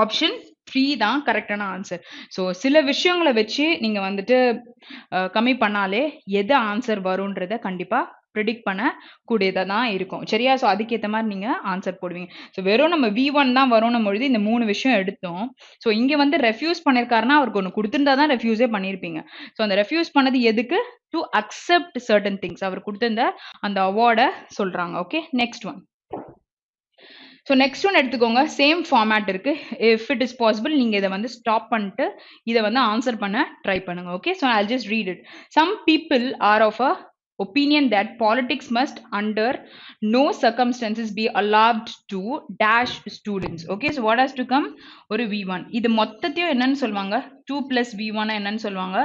ஆப்ஷன் 3 தான் கரெக்டான ஆன்சர். ஸோ சில விஷயங்களை வச்சு நீங்க வந்துட்டு கம்மி பண்ணாலே எது ஆன்சர் வரும்ன்றத கண்டிப்பா ப்ரிடிக்ட் பண்ண கூடியதா தான் இருக்கும் சரியா. ஸோ அதுக்கேற்ற மாதிரி நீங்க ஆன்சர் போடுவீங்க. ஸோ வெறும் நம்ம V1 தான் வரும்னு பொழுது இந்த 3 விஷயம் எடுத்தோம். ஸோ இங்க வந்து ரெஃப்யூஸ் பண்ணிருக்காருன்னா அவருக்கு ஒன்று கொடுத்திருந்தா தான் ரெஃப்யூஸே பண்ணியிருப்பீங்க. ஸோ அந்த ரெஃப்யூஸ் பண்ணது எதுக்கு, டு அக்செப்ட் சர்டன் திங்ஸ். அவர் கொடுத்திருந்த அந்த அவார்டை சொல்றாங்க. Okay, next one. So next one எடுத்துக்கோங்க, சேம் ஃபார்மேட் இருக்கு. இஃப் இட் இஸ் பாசிபிள் நீங்க இதை வந்து ஸ்டாப் பண்ணிட்டு இதை வந்து ஆன்சர் பண்ண ட்ரை பண்ணுங்க. Okay, so I'll just read it. Some people are of a opinion that politics must under no circumstances be allowed to dash students. Okay, so what has to come, ஒரு V1. இது மொத்தத்தையும் என்னன்னு சொல்லுவாங்க, 2 plus V1 என்னன்னு சொல்லுவாங்க,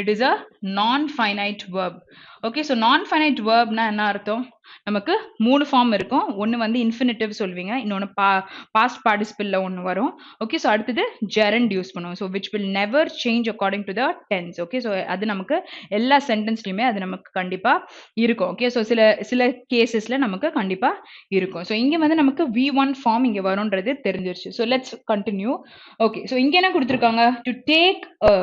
it is a non-finite verb. Okay, so non-finite வேர்ப்னா என்ன அர்த்தம், நமக்கு 3 ஃபார்ம் இருக்கும். ஒன்று வந்து இன்ஃபினிட்டிவ் சொல்வீங்க, இன்னொன்று பாஸ்ட் பார்ட்டிசிபிள்ல ஒன்று வரும். ஓகே, ஸோ அடுத்தது ஜெரண்ட் யூஸ் பண்ணுவோம். So which will never change according to the tense. Okay, so அது நமக்கு எல்லா சென்டென்ஸ்லையுமே அது நமக்கு கண்டிப்பாக இருக்கும். ஓகே, ஸோ சில கேசஸ்ல நமக்கு கண்டிப்பாக இருக்கும். ஸோ இங்கே வந்து நமக்கு V1 ஃபார்ம் இங்கே வரும்ன்றது தெரிஞ்சிருச்சு. So let's continue. Okay, so இங்கே என்ன கொடுத்துருக்காங்க, to take a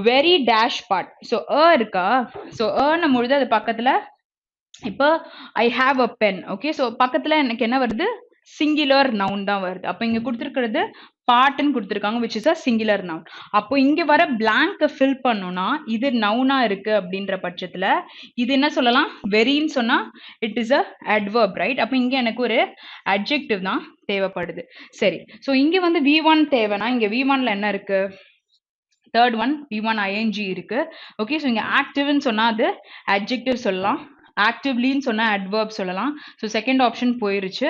very dash part. So இருக்கா, ஸோ நம்ம பொழுது அது பக்கத்துல இப்போ I have a pen. Okay, so பக்கத்துல எனக்கு என்ன வருது, சிங்குலர் நவுன் தான் வருது. அப்போ இங்க கொடுத்துருக்கிறது பார்ட்னு கொடுத்துருக்காங்க which is a singular noun. அப்போ இங்க வர blank ஃபில் பண்ணோம்னா இது நவுனா இருக்கு அப்படின்ற பட்சத்துல இது என்ன சொல்லலாம், வெரின்னு சொன்னா it is a adverb right. அப்போ இங்க எனக்கு ஒரு adjective தான் தேவைப்படுது. சரி, ஸோ இங்க வந்து V1 தேவைன்னா இங்க V1ல என்ன இருக்கு, தேர்ட் ஒன் V1 ing இருக்கு. ஓகே, ஸோ இங்க ஆக்டிவ்னு சொன்னா அது adjective சொல்லலாம், ஆக்டிவ்லின்னு சொன்னா adverb சொல்லலாம். ஸோ செகண்ட் ஆப்ஷன் போயிருச்சு.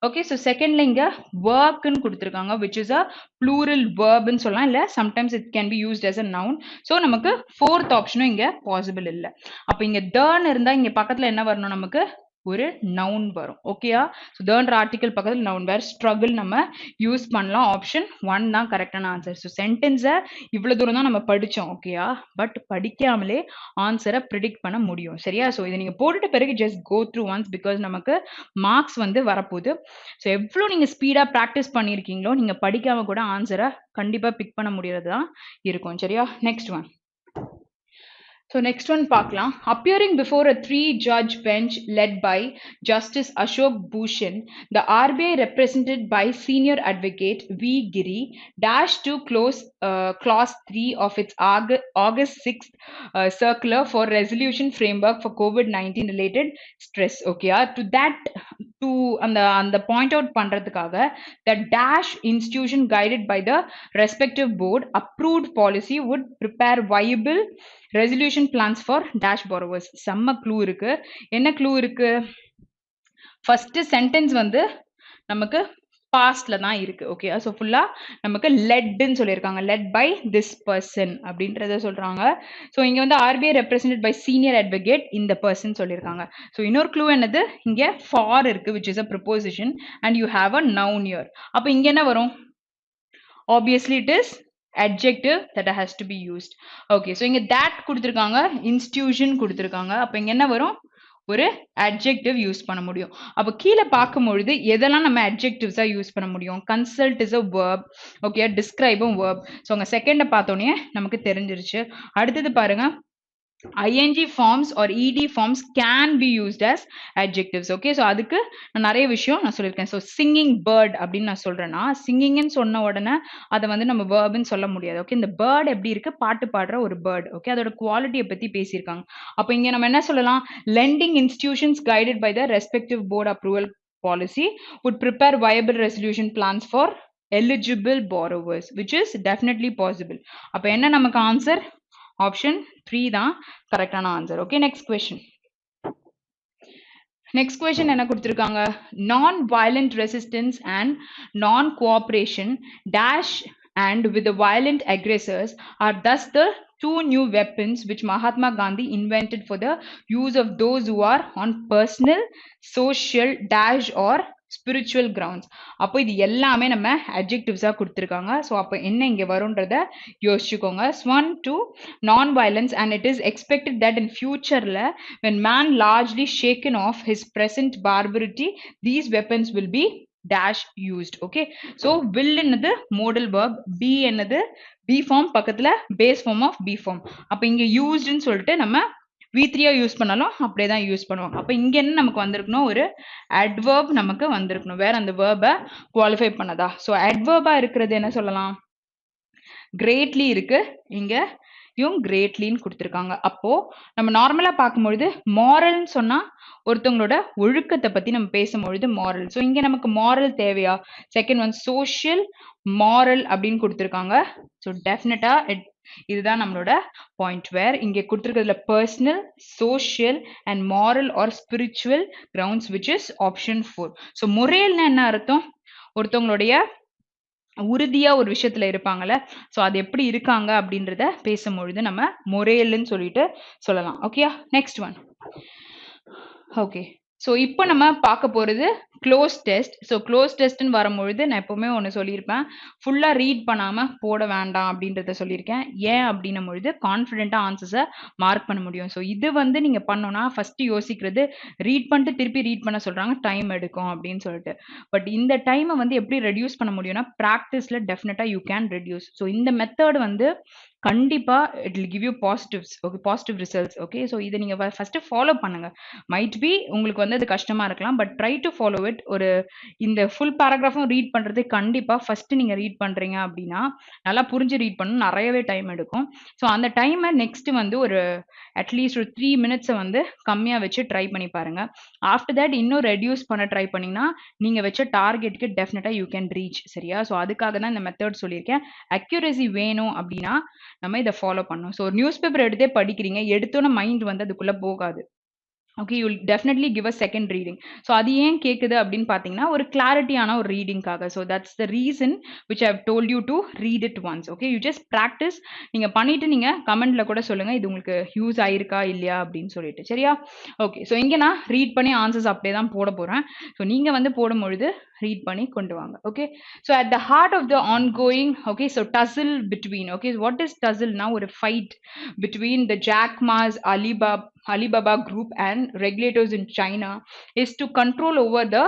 ஓகே, ஸோ செகண்ட்ல இங்க ஒர்க்னு கொடுத்துருக்காங்க which is a plural verbன்னு சொல்லலாம், இல்ல sometimes it can be used as a noun. So நமக்கு ஃபோர்த் ஆப்ஷனும் இங்க பாசிபிள் இல்ல. அப்ப இங்க தர்ன்னு இருந்தா இங்க பக்கத்துல என்ன வரணும், நமக்கு ஒரு நவுன் வரும். ஓகேயா? ஸோ தர்ன்ற ஆர்டிகல் பக்கத்துல நவுன், வேற ஸ்ட்ரகிள் நம்ம யூஸ் பண்ணலாம். ஆப்ஷன் 1 தான் கரெக்டான ஆன்சர். ஸோ சென்டென்ஸை இவ்வளவு தூரம் தான் நம்ம படிச்சோம். ஓகேயா? பட் படிக்காமலே ஆன்சரை ப்ரிடிக்ட் பண்ண முடியும். சரியா? ஸோ இதை நீங்க போட்டுட்ட பிறகு just go through once, because நமக்கு மார்க்ஸ் வந்து வரப்போகுது. ஸோ எவ்வளோ நீங்க ஸ்பீடா ப்ராக்டிஸ் பண்ணியிருக்கீங்களோ நீங்க படிக்காம கூட ஆன்சரை கண்டிப்பா பிக் பண்ண முடியறது தான் இருக்கும். சரியா? Next one. So next one பார்க்கலாம். Appearing before a 3-judge bench led by Justice Ashok Bhushan, the RBI represented by Senior Advocate V. Giri dash to clause 3 of its August 6th circular for resolution framework for COVID-19 related stress. Okay, to that, to அந்த point out பண்றதுக்காக the dash institution guided by the respective board approved policy would prepare viable resolution plans for dash borrowers. செம்ம clue இருக்கு. என்ன clue இருக்கு? First sentence வந்து நமக்கு பாஸ்ட்ல தான் இருக்கு. ஓகே, ஸோ ஃபுல்லா நமக்கு லெட்ன்னு சொல்லியிருக்காங்க. லெட் பை திஸ் பர்சன் அப்படின்றத சொல்றாங்க. ஸோ இங்க வந்து RBI represented by senior advocate இந்த பர்சன் சொல்லியிருக்காங்க. ஸோ இன்னொரு க்ளூ என்னது, இங்க ஃபார் இருக்கு which is a preposition and you have a noun here. அப்ப இங்க என்ன வரும்? Obviously it is adjective that has to be used. Okay, so இங்க that கொடுத்திருக்காங்க, institution கொடுத்திருக்காங்க. அப்ப இங்க என்ன வரும்? ஒரு adjective யூஸ் பண்ண முடியும். அப்ப கீழே பார்க்கும்பொழுது எதெல்லாம் நம்ம adjectives-ஆ யூஸ் பண்ண முடியும்? consult is a verb. Okay, describe-ம் verb. So அங்க செகண்ட பார்த்தோன்னே நமக்கு தெரிஞ்சிருச்சு. அடுத்தது பாருங்க, ing forms or ed forms can be used as adjectives. Okay, so அதுக்கு நான் நிறைய விஷயம் நான் சொல்லியிருக்கேன். ஸோ சிங்கிங் பேர்ட் அப்படின்னு நான் சொல்றேன்னா, சிங்கிங்னு சொன்ன உடனே அதை வந்து நம்ம வேர்ப்னு சொல்ல முடியாது. ஓகே, இந்த பேர்ட் எப்படி இருக்கு? பாட்டு பாடுற ஒரு பேர்ட். ஓகே, அதோட குவாலிட்டியை பத்தி பேசியிருக்காங்க. அப்ப இங்க நம்ம என்ன சொல்லலாம்? lending institutions guided by the respective board approval policy would prepare viable resolution plans for eligible borrowers, which is definitely possible. அப்ப என்ன நமக்கு ஆன்சர்? ஆப்ஷன் 3 தான் கரெக்டான answer. Okay, next question. Next question என்ன கொடுத்திருக்காங்க? நான் வயலண்ட் ரெசிஸ்டன்ஸ் அண்ட் நான் cooperation dash and with the violent aggressors are thus the two new weapons which Mahatma Gandhi invented for the use of those who are on personal, social dash or spiritual grounds. அப்போ இது எல்லாமே நம்ம adjectives-ஆ கொடுத்திருக்காங்க. So அப்போ என்ன இங்க வரும்ன்றத யோசிச்சுக்கோங்க. 1 to non-violence, and it is expected that in future-ல when man largely shaken off his present barbarity, these weapons will be dash used. Okay, so will என்னது modal verb, be என்னது be form பக்கத்துல base form of be form. அப்ப இங்க used ன்னு சொல்லிட்டு நம்ம V3 use பண்ணாலும் அப்படியே தான் யூஸ் பண்ணுவோம். அப்ப இங்க என்ன நமக்கு வந்திருக்கணும்? ஒரு adverb நமக்கு வந்திருக்கணும். வேற அந்த verb குவாலிஃபை பண்ணதா? ஸோ adverb-ஆ இருக்கிறது என்ன சொல்லலாம்? greatly இருக்கு, இங்க இவங்க கிரேட்லின்னு கொடுத்துருக்காங்க. அப்போ நம்ம நார்மலா பார்க்கும்பொழுது மாரல்னு சொன்னா ஒருத்தவங்களோட ஒழுக்கத்தை பத்தி நம்ம பேசும்பொழுது மாரல். ஸோ இங்க நமக்கு மாரல் தேவையா? செகண்ட் ஒன் சோஷியல் மாரல் அப்படின்னு கொடுத்துருக்காங்க. ஸோ டெஃபினட்டா இதுதான் நம்மளோட பாயிண்ட். வேர் இங்க கொடுத்துருக்கிறதுல personal, social and moral or spiritual grounds which is option 4. So மொரேல்னா என்ன அர்த்தம்? ஒருத்தவங்களுடைய உறுதியா ஒரு விஷயத்துல இருப்பாங்கல்ல, சோ அது எப்படி இருக்காங்க அப்படின்றத பேசும்பொழுது நம்ம மொரேல்னு சொல்லிட்டு சொல்லலாம். Okay, next one. Okay, so இப்போ நம்ம பார்க்க போறது க்ளோஸ் டெஸ்ட். ஸோ க்ளோஸ் டெஸ்ட்னு வரும்பொழுது நான் எப்பவுமே ஒன்று சொல்லியிருப்பேன், ஃபுல்லாக ரீட் பண்ணாமல் போட வேண்டாம் அப்படின்றத சொல்லியிருக்கேன். ஏன் அப்படின்னும் பொழுது கான்ஃபிடென்ட்டாக ஆன்சர்ஸை மார்க் பண்ண முடியும். ஸோ இது வந்து நீங்கள் பண்ணோன்னா ஃபஸ்ட்டு யோசிக்கிறது, ரீட் பண்ணிட்டு திருப்பி ரீட் பண்ண சொல்கிறாங்க, டைம் எடுக்கும் அப்படின்னு சொல்லிட்டு. பட் இந்த டைமை வந்து எப்படி ரெடியூஸ் பண்ண முடியும்னா ப்ராக்டிஸில் டெஃபினட்டாக யூ கேன் ரெடியூஸ். ஸோ இந்த மெத்தட் வந்து கண்டிப்பா it will give you positives. Okay, positive results. Okay, so இதை நீங்க ஃபர்ஸ்ட் ஃபாலோ பண்ணுங்க. மைட் பி உங்களுக்கு வந்து அது கஷ்டமா இருக்கலாம், but try to follow it. ஒரு இந்த ஃபுல் பேராகிராஃபும் ரீட் பண்றது கண்டிப்பா ஃபர்ஸ்ட் நீங்க ரீட் பண்றீங்க அப்படின்னா நல்லா புரிஞ்சு ரீட் பண்ணணும், நிறையவே டைம் எடுக்கும். ஸோ அந்த டைமை நெக்ஸ்ட் வந்து ஒரு அட்லீஸ்ட் ஒரு 3 மினிட்ஸை வந்து கம்மியா வச்சு ட்ரை பண்ணி பாருங்க. ஆஃப்டர் தட் இன்னும் ரெடியூஸ் பண்ண ட்ரை பண்ணீங்கன்னா நீங்க வச்ச டார்கெட்டுக்கு டெஃபினட்டா யூ கேன் ரீச். சரியா? ஸோ அதுக்காக தான் இந்த மெத்தட் சொல்லியிருக்கேன். அக்யூரசி வேணும் அப்படின்னா நம்ம இதை ஃபாலோ பண்ணணும். ஸோ நியூஸ் பேப்பர் எடுத்தே படிக்கிறீங்க, எடுத்தோன்னு மைண்ட் வந்து அதுக்குள்ள போகாது. Okay, you will definitely give a second reading. So அது ஏன் கேட்குது அப்படின்னு பார்த்தீங்கன்னா, ஒரு கிளாரிட்டியான ஒரு ரீடிங்காக. So that's the reason which I have told you to read it once. Okay, you just practise. நீங்கள் பண்ணிவிட்டு நீங்கள் கமெண்ட்டில் கூட சொல்லுங்கள், இது உங்களுக்கு யூஸ் ஆயிருக்கா இல்லையா அப்படின்னு சொல்லிட்டு. சரியா? ஓகே, ஸோ இங்கே நான் ரீட் பண்ணி ஆன்சர்ஸ் அப்படியே தான் போட போகிறேன். ஸோ நீங்கள் வந்து போடும்பொழுது ரீட் பண்ணி கொண்டு வாங்க. Okay, so at the heart of the ongoing, okay, so tussle between, okay, what is டசில்னா ஒரு fight between the Jack Ma's Alibaba Group and regulators in China is to control over the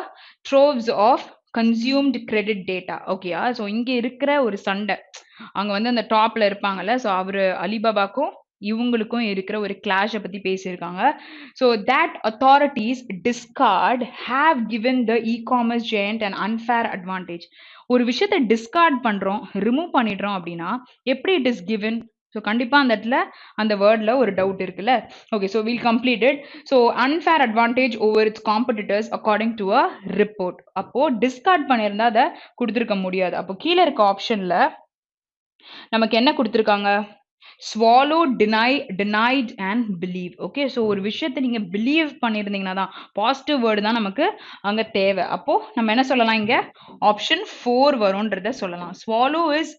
troves of consumed credit data. ஓகேயா? So இங்க இருக்கிற ஒரு சண்டை, அங்க வந்து அந்த டாப்ல இருப்பாங்கல்ல, ஸோ அவரு அலிபாபாக்கும் இவங்களுக்கும் இருக்கிற ஒரு கிளாஷை பத்தி பேசியிருக்காங்க. So that authorities discord have given the e-commerce giant and unfair advantage. ஒரு விஷயத்தை டிஸ்கார்ட் பண்றோம், ரிமூவ் பண்ணிடுறோம் அப்படின்னா எப்படி இட் இஸ் கிவன்? ஸோ கண்டிப்பாக அந்த இடத்துல அந்த வேர்டில் ஒரு டவுட் இருக்குல்ல. Okay, so will complete it. So unfair advantage over it's competitors according to a report. அப்போது டிஸ்கார்ட் பண்ணியிருந்தா அதை கொடுத்துருக்க முடியாது. அப்போ கீழே இருக்க ஆப்ஷனில் நமக்கு என்ன கொடுத்துருக்காங்க? swallow, denied and believe. Okay, so ஒரு விஷயத்தை நீங்கள் பிலீவ் பண்ணியிருந்தீங்கன்னா தான் பாசிட்டிவ் வேர்டு தான் நமக்கு அங்கே தேவை. அப்போது நம்ம என்ன சொல்லலாம்? இங்கே ஆப்ஷன் 4 வரும்ன்றத சொல்லலாம். swallow is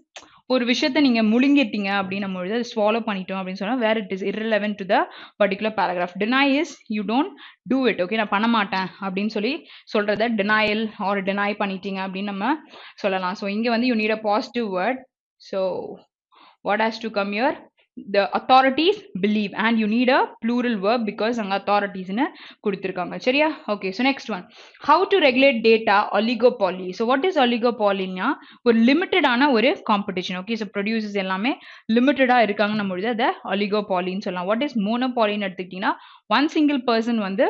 ஒரு விஷயத்தை நீங்க முழுங்கிட்டீங்க அப்படின்னும் பொழுது அது swallow பண்ணிட்டோம் அப்படின்னு சொன்னா where it is irrelevant to the particular paragraph. deny is you don't do it. Okay, நான் பண்ண மாட்டேன் அப்படின்னு சொல்லி சொல்றத denial or deny பண்ணிட்டீங்க அப்படின்னு நம்ம சொல்லலாம். ஸோ இங்க வந்து you need a positive word. So what has to come here? The authorities believe and you need a plural verb because அங்க authorities னு கொடுத்திருக்காங்க. சரியா? Okay, so next one. How to regulate data oligopoly. So what is oligopoly னா ஒரு limited ஆன ஒரு competition. Okay, so producers எல்லாமே லிமிட்டடா இருக்காங்கன்னும் பொழுது அதை oligopoly ன்னு சொல்லலாம். What is monopoly ன்னு எடுத்துக்கிட்டீங்கன்னா one single person வந்து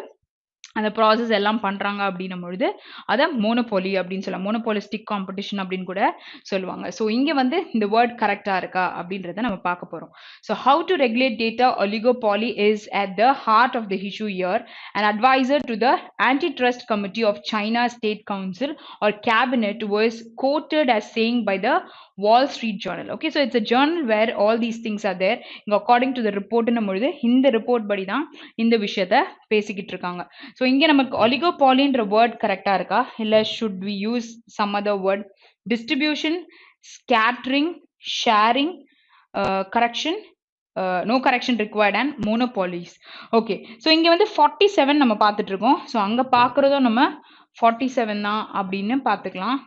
அந்த ப்ராசஸ் எல்லாம் பண்றாங்க அப்படின்னும் பொழுது அதை மோனோபோலி அப்படின்னு சொல்லலாம். மோனோபோலிஸ்டிக் காம்படிஷன் அப்படின்னு கூட சொல்லுவாங்க. ஸோ இங்க வந்து இந்த வேர்ட் கரெக்டா இருக்கா அப்படின்றத நம்ம பார்க்க போறோம். So how to regulate data oligopoly is at the heart of the issue year. And adviser to the antitrust committee of China state council or cabinet was quoted as saying by the Wall Street Journal. Okay, so it's a journal where all these things are there. According to the report ன்னும் பொழுது இந்த report படி தான் இந்த விஷயத்தை பேசிக்கிட்டு இருக்காங்க. So இங்கே நமக்கு ஒலிகோபாலின்ற வேர்ட் கரெக்டா இருக்கா இல்லை should we use some other word? Distribution, scattering, sharing, correction, no correction required and monopolies. Okay, so இங்கே வந்து 47 நம்ம பார்த்துட்டு இருக்கோம். ஸோ அங்கே பார்க்குறதும் நம்ம 47 தான் அப்படின்னு பார்த்துக்கலாம்.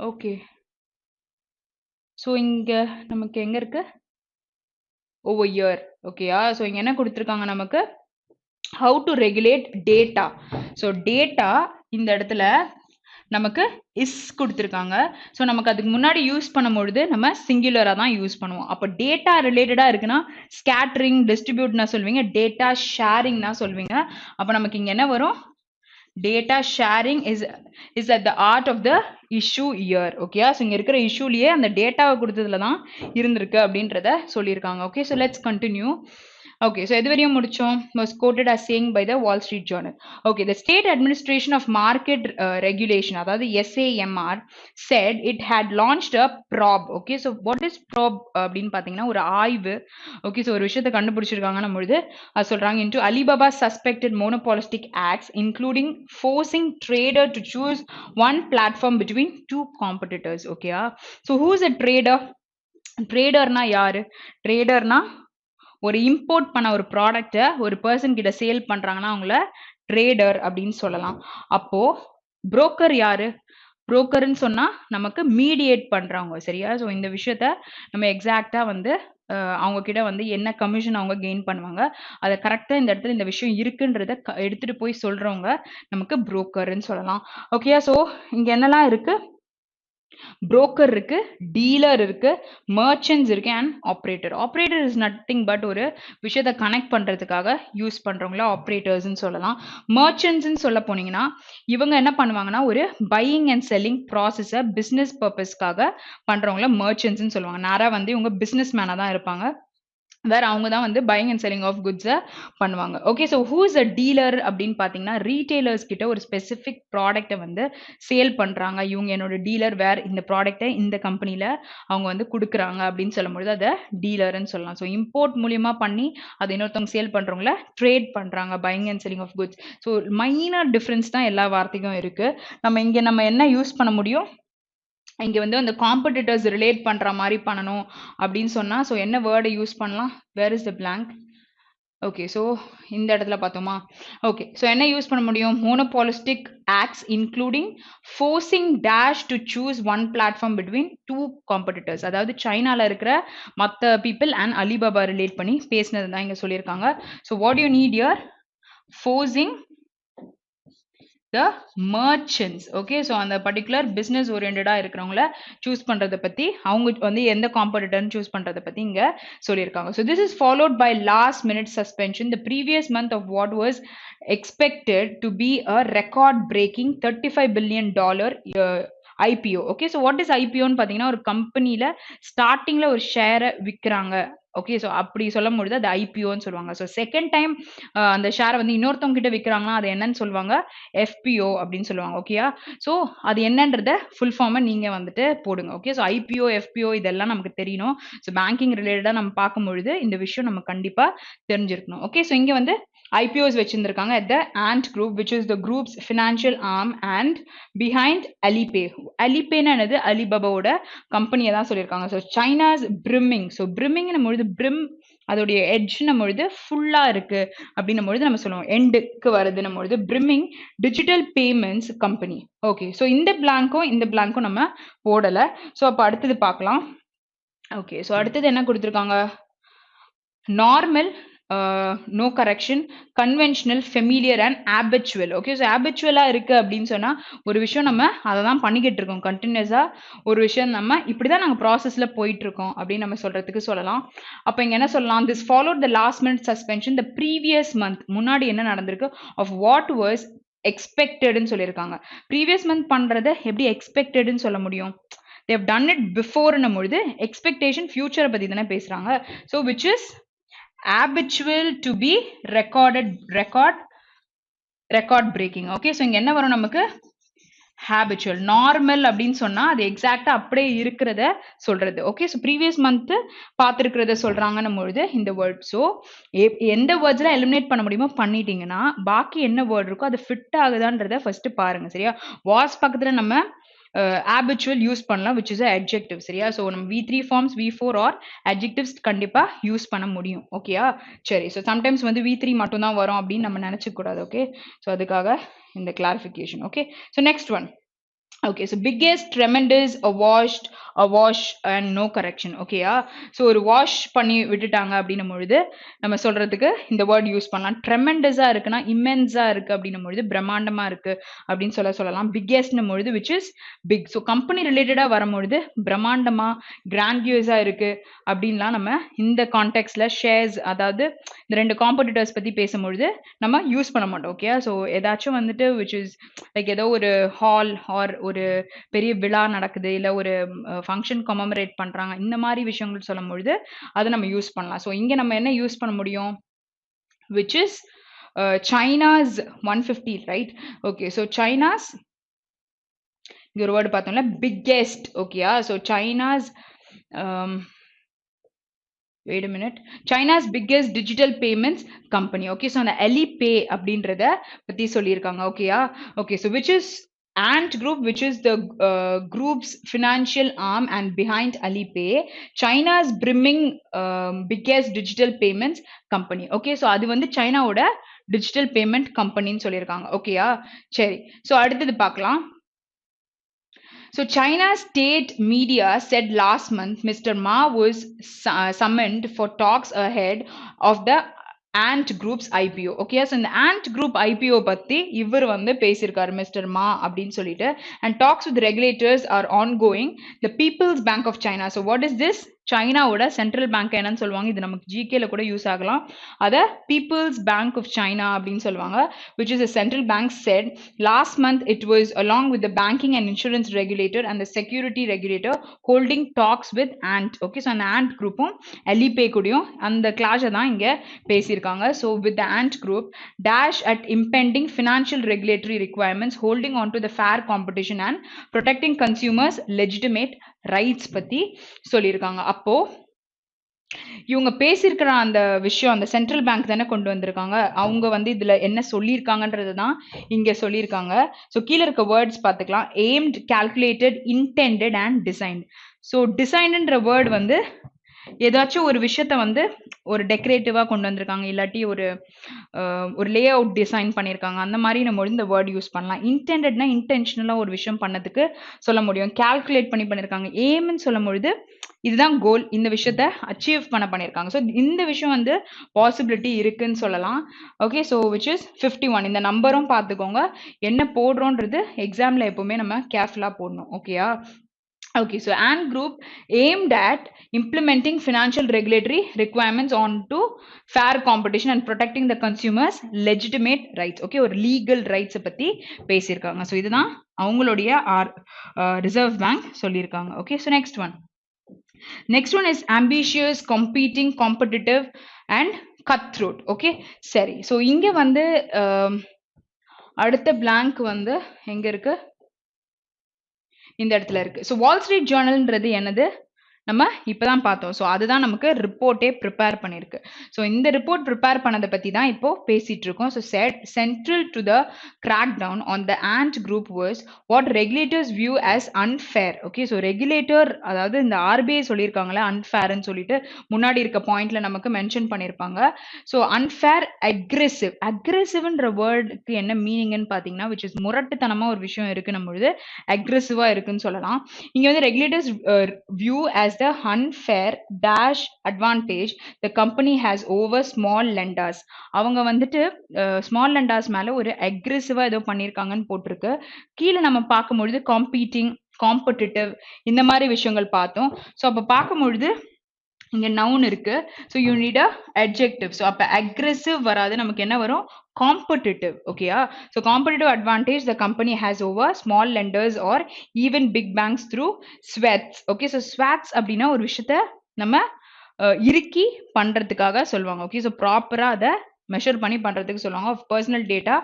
ஓகே, ஸோ இங்கே நமக்கு எங்கே இருக்கு? over here. ஓகேயா? ஸோ இங்கே என்ன கொடுத்துருக்காங்க நமக்கு? how to regulate data. So data இந்த இடத்துல நமக்கு இஸ் கொடுத்துருக்காங்க. ஸோ நமக்கு அதுக்கு முன்னாடி யூஸ் பண்ணும்பொழுது நம்ம சிங்குலராக தான் யூஸ் பண்ணுவோம். அப்போ டேட்டா ரிலேட்டடாக இருக்குன்னா ஸ்கேட்டரிங், டிஸ்ட்ரிபியூட்னா சொல்வீங்க, டேட்டா ஷேரிங்னா சொல்வீங்க. அப்போ நமக்கு இங்கே என்ன வரும்? data sharing is at the heart of the issue here. Okay, so இங்கே இருக்கிற இஷ்யூலேயே அந்த டேட்டாவை கொடுத்ததுல தான் இருந்திருக்கு அப்படின்றத சொல்லியிருக்காங்க. Okay, so let's continue. Okay, so எது வரையும் முடிச்சோம்? Was quoted as saying by the Wall Street Journal. Okay, the State Administration of Market Regulation, அதாவது SAMR, said it had launched a probe. Okay, so what is probe அப்படின்னு பார்த்தீங்கன்னா ஒரு ஆய்வு. Okay, so ஒரு விஷயத்தை கண்டுபிடிச்சிருக்காங்கன்னும் பொழுது அது சொல்றாங்க into Alibaba suspected monopolistic acts including forcing trader to choose one platform between two competitors. Okay, so who is a trader? ட்ரேடர்னா யாரு? ட்ரேடர்னா ஒரு இம்போர்ட் பண்ண ஒரு ப்ராடக்டை ஒரு பர்சன் கிட்ட சேல் பண்றாங்கன்னா அவங்கள ட்ரேடர் அப்படின்னு சொல்லலாம். அப்போ புரோக்கர் யாரு? புரோக்கர்னு சொன்னா நமக்கு மீடியேட் பண்றவங்க. சரியா? ஸோ இந்த விஷயத்த நம்ம எக்ஸாக்டா வந்து அவங்க கிட்ட வந்து என்ன கமிஷன் அவங்க கெயின் பண்ணுவாங்க, அதை கரெக்டா இந்த இடத்துல இந்த விஷயம் இருக்குன்றத எடுத்துட்டு போய் சொல்றவங்க நமக்கு புரோக்கர்னு சொல்லலாம். ஓகே, ஸோ இங்க என்னெல்லாம் இருக்கு? புரோக்கர் இருக்கு, டீலர் இருக்கு, மர்ச்சன்ட்ஸ் இருக்கு and operator. Operator is nothing but ஒரு விஷயத்தை கனெக்ட் பண்றதுக்காக யூஸ் பண்றவங்கள ஆப்ரேட்டர்ஸ்ன்னு சொல்லலாம். மர்ச்சன்ட்ஸ்ன்னு சொல்ல போனீங்கன்னா இவங்க என்ன பண்ணுவாங்கன்னா ஒரு பையிங் அண்ட் செல்லிங் ப்ராசஸை பிஸ்னஸ் பர்பஸ்க்காக பண்றவங்கள மர்ச்சன்ட்ஸ்ன்னு சொல்லுவாங்க. நேராக வந்து இவங்க பிஸ்னஸ் மேனாக தான் இருப்பாங்க. வேற அவங்க தான் வந்து பையிங் அண்ட் செல்லிங் ஆஃப் குட்ஸை பண்ணுவாங்க. Okay, so who is a dealer அப்படின்னு பார்த்தீங்கன்னா, ரீட்டெயிலர்ஸ் கிட்ட ஒரு ஸ்பெசிஃபிக் ப்ராடக்ட்டை வந்து சேல் பண்ணுறாங்க. இவங்க என்னோட டீலர், வேற இந்த ப்ராடக்ட்டை இந்த கம்பெனியில் அவங்க வந்து கொடுக்குறாங்க அப்படின்னு சொல்லும்பொழுது அதை டீலர்னு சொல்லலாம். ஸோ இம்போர்ட் மூலியமா பண்ணி அதை இன்னொருத்தவங்க சேல் பண்ணுறவங்கள ட்ரேட் பண்ணுறாங்க, buying and selling of goods. So minor difference தான் எல்லா வார்த்தைக்கும் இருக்குது. நம்ம என்ன யூஸ் பண்ண முடியும், இங்க வந்து அந்த காம்படிட்டர்ஸ் ரிலேட் பண்ற மாதிரி பண்ணணும் அப்படின்னு சொன்னா, ஸோ என்ன வேர்டை யூஸ் பண்ணலாம், where is the blank. Okay, so இந்த இடத்துல பார்த்தோமா. ஓகே, ஸோ என்ன யூஸ் பண்ண முடியும், monopolistic acts including forcing dash to choose one platform between two competitors. அதாவது சைனால இருக்கிற மற்ற பீப்புள் அண்ட் அலிபாபா ரிலேட் பண்ணி பேசினது தான் இங்க சொல்லியிருக்காங்க. So what you need your, forcing the merchants. Okay, so அந்த particular business oriented இருக்கிறவங்கள சூஸ் பண்றத பத்தி, அவங்க வந்து எந்த காம்படிட்டர்னு சூஸ் பண்றத பத்தி இங்க சொல்லியிருக்காங்க. So this is followed by last minute suspension the previous month of what was expected to be a record breaking $35 billion IPO. Okay, so what is IPO ன்னு பாத்தீங்கன்னா, ஒரு கம்பெனில ஸ்டார்டிங்ல ஒரு ஷேரை விற்கிறாங்க. ஓகே, ஸோ அப்படி சொல்லும் பொழுது அது ஐபிஓன்னு சொல்லுவாங்க. ஸோ செகண்ட் டைம் அந்த ஷேரை வந்து இன்னொருத்தவங்க கிட்ட விற்கிறாங்கன்னா அது என்னன்னு சொல்லுவாங்க, எஃபிஓ அப்படின்னு சொல்லுவாங்க. ஓகேயா, ஸோ அது என்னன்றத ஃபுல் ஃபார்மை நீங்கள் வந்துட்டு போடுங்க. ஓகே, ஸோ ஐபிஓ எஃபிஓ இதெல்லாம் நமக்கு தெரியணும். ஸோ பேங்கிங் ரிலேட்டடாக நம்ம பார்க்கும்பொழுது இந்த விஷயம் நம்ம கண்டிப்பாக தெரிஞ்சிருக்கணும். ஓகே, ஸோ இங்கே வந்து IPOs வச்சிருந்திருக்காங்க at the Ant Group, which is the group's financial arm and behind Alipay. Alipayனா என்னது, அலிபாபாவோட கம்பெனியை தான் சொல்லியிருக்காங்க. So China's brimming. So brimming பொழுது பிரிம் அதோடைய எட்ஜ்னும் பொழுது ஃபுல்லா இருக்கு அப்படின்னும் பொழுது நம்ம சொல்லுவோம் எண்டுக்கு வருதுன்னும் பொழுது brimming digital payments company. Okay, so இந்த பிளாங்க்கும் நம்ம போடலை. ஸோ அப்போ அடுத்தது பார்க்கலாம். ஓகே, ஸோ அடுத்தது என்ன கொடுத்துருக்காங்க, normal, no correction, conventional, familiar and habitual. Okay, so habitual-ஆ இருக்கு அப்படின்னு சொன்னா ஒரு விஷயம் நம்ம அதை தான் பண்ணிக்கிட்டு இருக்கோம் கண்டினியூஸா, ஒரு விஷயம் நம்ம இப்படிதான் நாங்க ப்ராசஸ்ல போயிட்டு இருக்கோம் அப்படின்னு நம்ம சொல்றதுக்கு சொல்லலாம். அப்ப இங்க என்ன சொல்லலாம், this followed the last minute suspension the previous month, முன்னாடி என்ன நடந்திருக்கு, of what was expected-ன்னு சொல்லியிருக்காங்க. previous month பண்றதை எப்படி expected-ன்னு சொல்ல முடியும், they have done it before-ன்னும் பொழுது expectation future பத்தி தானே பேசுறாங்க. so which is habitual to be record breaking. Okay, so இங்க என்ன வரும் நமக்கு, habitual. நார்மல் அப்படின்னு சொன்னா அது எக்ஸாக்டா அப்படியே இருக்கிறத சொல்றது. ஓகே, ஸோ ப்ரீவியஸ் மந்த் பார்த்துருக்கிறத சொல்றாங்கன்னும் பொழுது இந்த வேர்ட். ஸோ எந்த வேர்ட்ஸ்லாம் எலிமினேட் பண்ண முடியுமோ பண்ணிட்டீங்கன்னா பாக்கி என்ன வேர்ட் இருக்கோ அது ஃபிட் ஆகுதான்றத ஃபர்ஸ்ட் பாருங்க. சரியா, வாஸ் பக்கத்துல நம்ம habitual யூஸ் பண்ணலாம், which is a adjective. சரியா, ஸோ நம்ம V3 forms V4 are adjectives கண்டிப்பா யூஸ் பண்ண முடியும். ஓகேயா, சரி. ஸோ சம்டைம்ஸ் வந்து V3 மட்டும் தான் வரும் அப்படின்னு நம்ம நினைச்சுக்க கூடாது. ஓகே, ஸோ அதுக்காக இந்த clarification. Okay, so next one. Okay, so biggest, tremendous, awash and no correction. ஓகேயா, ஸோ ஒரு வாஷ் பண்ணி விட்டுட்டாங்க அப்படின்னும் பொழுது நம்ம சொல்றதுக்கு இந்த வேர்ட் யூஸ் பண்ணலாம். ட்ரெமெண்டஸா இருக்குன்னா இம்மென்ஸா இருக்கு அப்படின்னும் பொழுது பிரம்மாண்டமா இருக்கு அப்படின்னு சொல்லலாம். பிக்கெஸ்ட்னும் பொழுது which is big. So company ரிலேட்டடா வரும்பொழுது பிரம்மாண்டமா கிராண்டியூஸா இருக்கு அப்படின்லாம் நம்ம இந்த கான்டெக்ட்ல ஷேர்ஸ், அதாவது இந்த ரெண்டு காம்படிட்டர்ஸ் பத்தி பேசும்பொழுது நம்ம யூஸ் பண்ண மாட்டோம். ஓகே, ஸோ ஏதாச்சும் வந்துட்டு which is லைக் ஏதோ ஒரு ஹால் ஆர் ஒரு பெரிய விழா நடக்குது, இல்ல ஒரு ஃபங்க்ஷன் கமெமரேட் பண்றாங்க, இந்த மாதிரி விஷயங்கள் சொல்லும் பொழுது அதை நம்ம யூஸ் பண்ணலாம். ஸோ இங்க நம்ம என்ன யூஸ் பண்ண முடியும், which is China's 150, right? Okay, so China's, இங்க ஒரு வேர்டு பார்த்தோம்ல biggest. ஓகேயா, so China's wait a minute, China's biggest digital payments company. Okay, so அந்த Alipay அப்படின்றத பத்தி சொல்லியிருக்காங்க. ஓகேயா, okay, so which is Ant Group, which is the group's financial arm and behind Alipay, China's brimming biggest digital payments company. Okay, so அது வந்து சைனாவோட digital payment கம்பெனின்னு சொல்லியிருக்காங்க. ஓகேயா, சரி. ஸோ அடுத்தது பார்க்கலாம். So China's state media said last month Mr. Ma was summoned for talks ahead of the Ant Group's IPO. Okay, so இந்த Ant Group IPO பத்தி இவர் வந்து பேசியிருக்காரு மிஸ்டர் மா அப்படின்னு சொல்லிட்டு, and talks with regulators are ongoing. The People's Bank of China. So what is this? சைனாவோட central bank என்னன்னு சொல்லுவாங்க, இது நமக்கு ஜிகேல கூட யூஸ் ஆகலாம். அத பீப்புள்ஸ் பேங்க் ஆஃப் சைனா அப்படின்னு சொல்லுவாங்க. which is a central bank said last month it was along with the banking and insurance regulator and the security regulator holding talks with ant. okay, so அந்த ant குரூப்பும் LIC கூடயும் அந்த கிளாஷை தான் இங்க பேசியிருக்காங்க. so with the ant group dash at impending financial regulatory requirements holding on to the fair competition and protecting consumers legitimate rights பத்தி சொல்லியிருக்காங்க. அப்போ இவங்க பேசியிருக்கிற அந்த விஷயம் அந்த சென்ட்ரல் பேங்க் தானே கொண்டு வந்திருக்காங்க. அவங்க வந்து இதுல என்ன சொல்லியிருக்காங்கன்றது தான் இங்க சொல்லியிருக்காங்க. ஸோ கீழே இருக்க வேர்ட்ஸ் பார்த்துக்கலாம். Aimed, calculated, intended and designed. So டிசைன்ன்ற வேர்ட் வந்து ஏதாச்சும் ஒரு விஷயத்த வந்து ஒரு டெக்கரேட்டிவா கொண்டு வந்திருக்காங்க, இல்லாட்டி ஒரு லே அவுட் டிசைன் பண்ணியிருக்காங்க, அந்த மாதிரி நம்ம இந்த வேர்ட் யூஸ் பண்ணலாம். இன்டெண்டட்னா இன்டென்ஷனலா ஒரு விஷயம் பண்ணதுக்கு சொல்ல முடியும். கால்குலேட் பண்ணியிருக்காங்க. எய்ம்னு சொல்லும் பொழுது இதுதான் கோல், இந்த விஷயத்த அச்சீவ் பண்ணியிருக்காங்க. ஸோ இந்த விஷயம் வந்து பாசிபிலிட்டி இருக்குன்னு சொல்லலாம். Okay, so which is 51. இந்த நம்பரும் பார்த்துக்கோங்க, என்ன போடுறோன்றது எக்ஸாம்ல எப்பவுமே நம்ம கேர்ஃபுல்லா போடணும். ஓகேயா? Okay, so ant group aimed at implementing financial regulatory requirements on to fair competition and protecting the consumers legitimate rights. Okay, ஒரு legal rights பத்தி பேசியிருக்காங்க. So இதுதான் அவங்களுடைய ரிசர்வ் பேங்க் சொல்லியிருக்காங்க. Okay, so next one is ambitious, competing, competitive and cutthroat. Okay, சரி. So இங்க வந்து அடுத்த blank வந்து எங்க இருக்கு? இந்த இடத்துல இருக்கு. ஸோ வால் ஸ்ட்ரீட் ஜேர்னல்ன்றது என்னது நம்ம இப்பதான் பார்த்தோம். ஸோ அதுதான் நமக்கு ரிப்போர்ட்டே ப்ரிப்பேர் பண்ணிருக்கு. ஸோ இந்த ரிப்போர்ட் ப்ரிப்பேர் பண்ணதை பத்தி தான் இப்போ பேசிட்டு இருக்கோம். So central to the crack down on the ant group was what regulators view as unfair. Okay, so regulator அதாவது இந்த ஆர்பிஐ சொல்லியிருக்காங்களே அன்ஃபேர்னு சொல்லிட்டு முன்னாடி இருக்க பாயிண்ட்ல நமக்கு மென்ஷன் பண்ணியிருப்பாங்க. So unfair, aggressive. அக்ரெசிவ்ன்ற வேர்டுக்கு என்ன மீனிங்னு பார்த்தீங்கன்னா விச் இஸ் முரட்டுத்தனமா ஒரு விஷயம் இருக்குன்னும் பொழுது அக்ரெசிவா இருக்குன்னு சொல்லலாம். இங்க வந்து regulators view as the unfair dash advantage the company has over small lenders. அவங்க வந்துட்டு ஸ்மால் லெண்டர்ஸ் மேல ஒரு அக்ரெசிவா ஏதோ பண்ணியிருக்காங்கன்னு போட்டிருக்கு. கீழே நம்ம பார்க்கும்பொழுது காம்பீட்டிங், காம்படிட்டிவ் இந்த மாதிரி விஷயங்கள் பார்த்தோம். ஸோ அப்போ பார்க்கும்பொழுது இங்க நவுன் இருக்கு. So you need a adjective. So அப்போ அக்ரெசிவ் வராது, நமக்கு என்ன வரும்? competitive. ஓகேயா? So competitive advantage the company has over small lenders or even big banks through sweats. Okay, so swords அப்படின்னா ஒரு விஷயத்த நம்ம இறுக்கி பண்றதுக்காக சொல்லுவாங்க. ஓகே, ஸோ ப்ராப்பரா அதை மெஷர் பண்ணி பண்றதுக்கு சொல்லுவாங்க. Personal data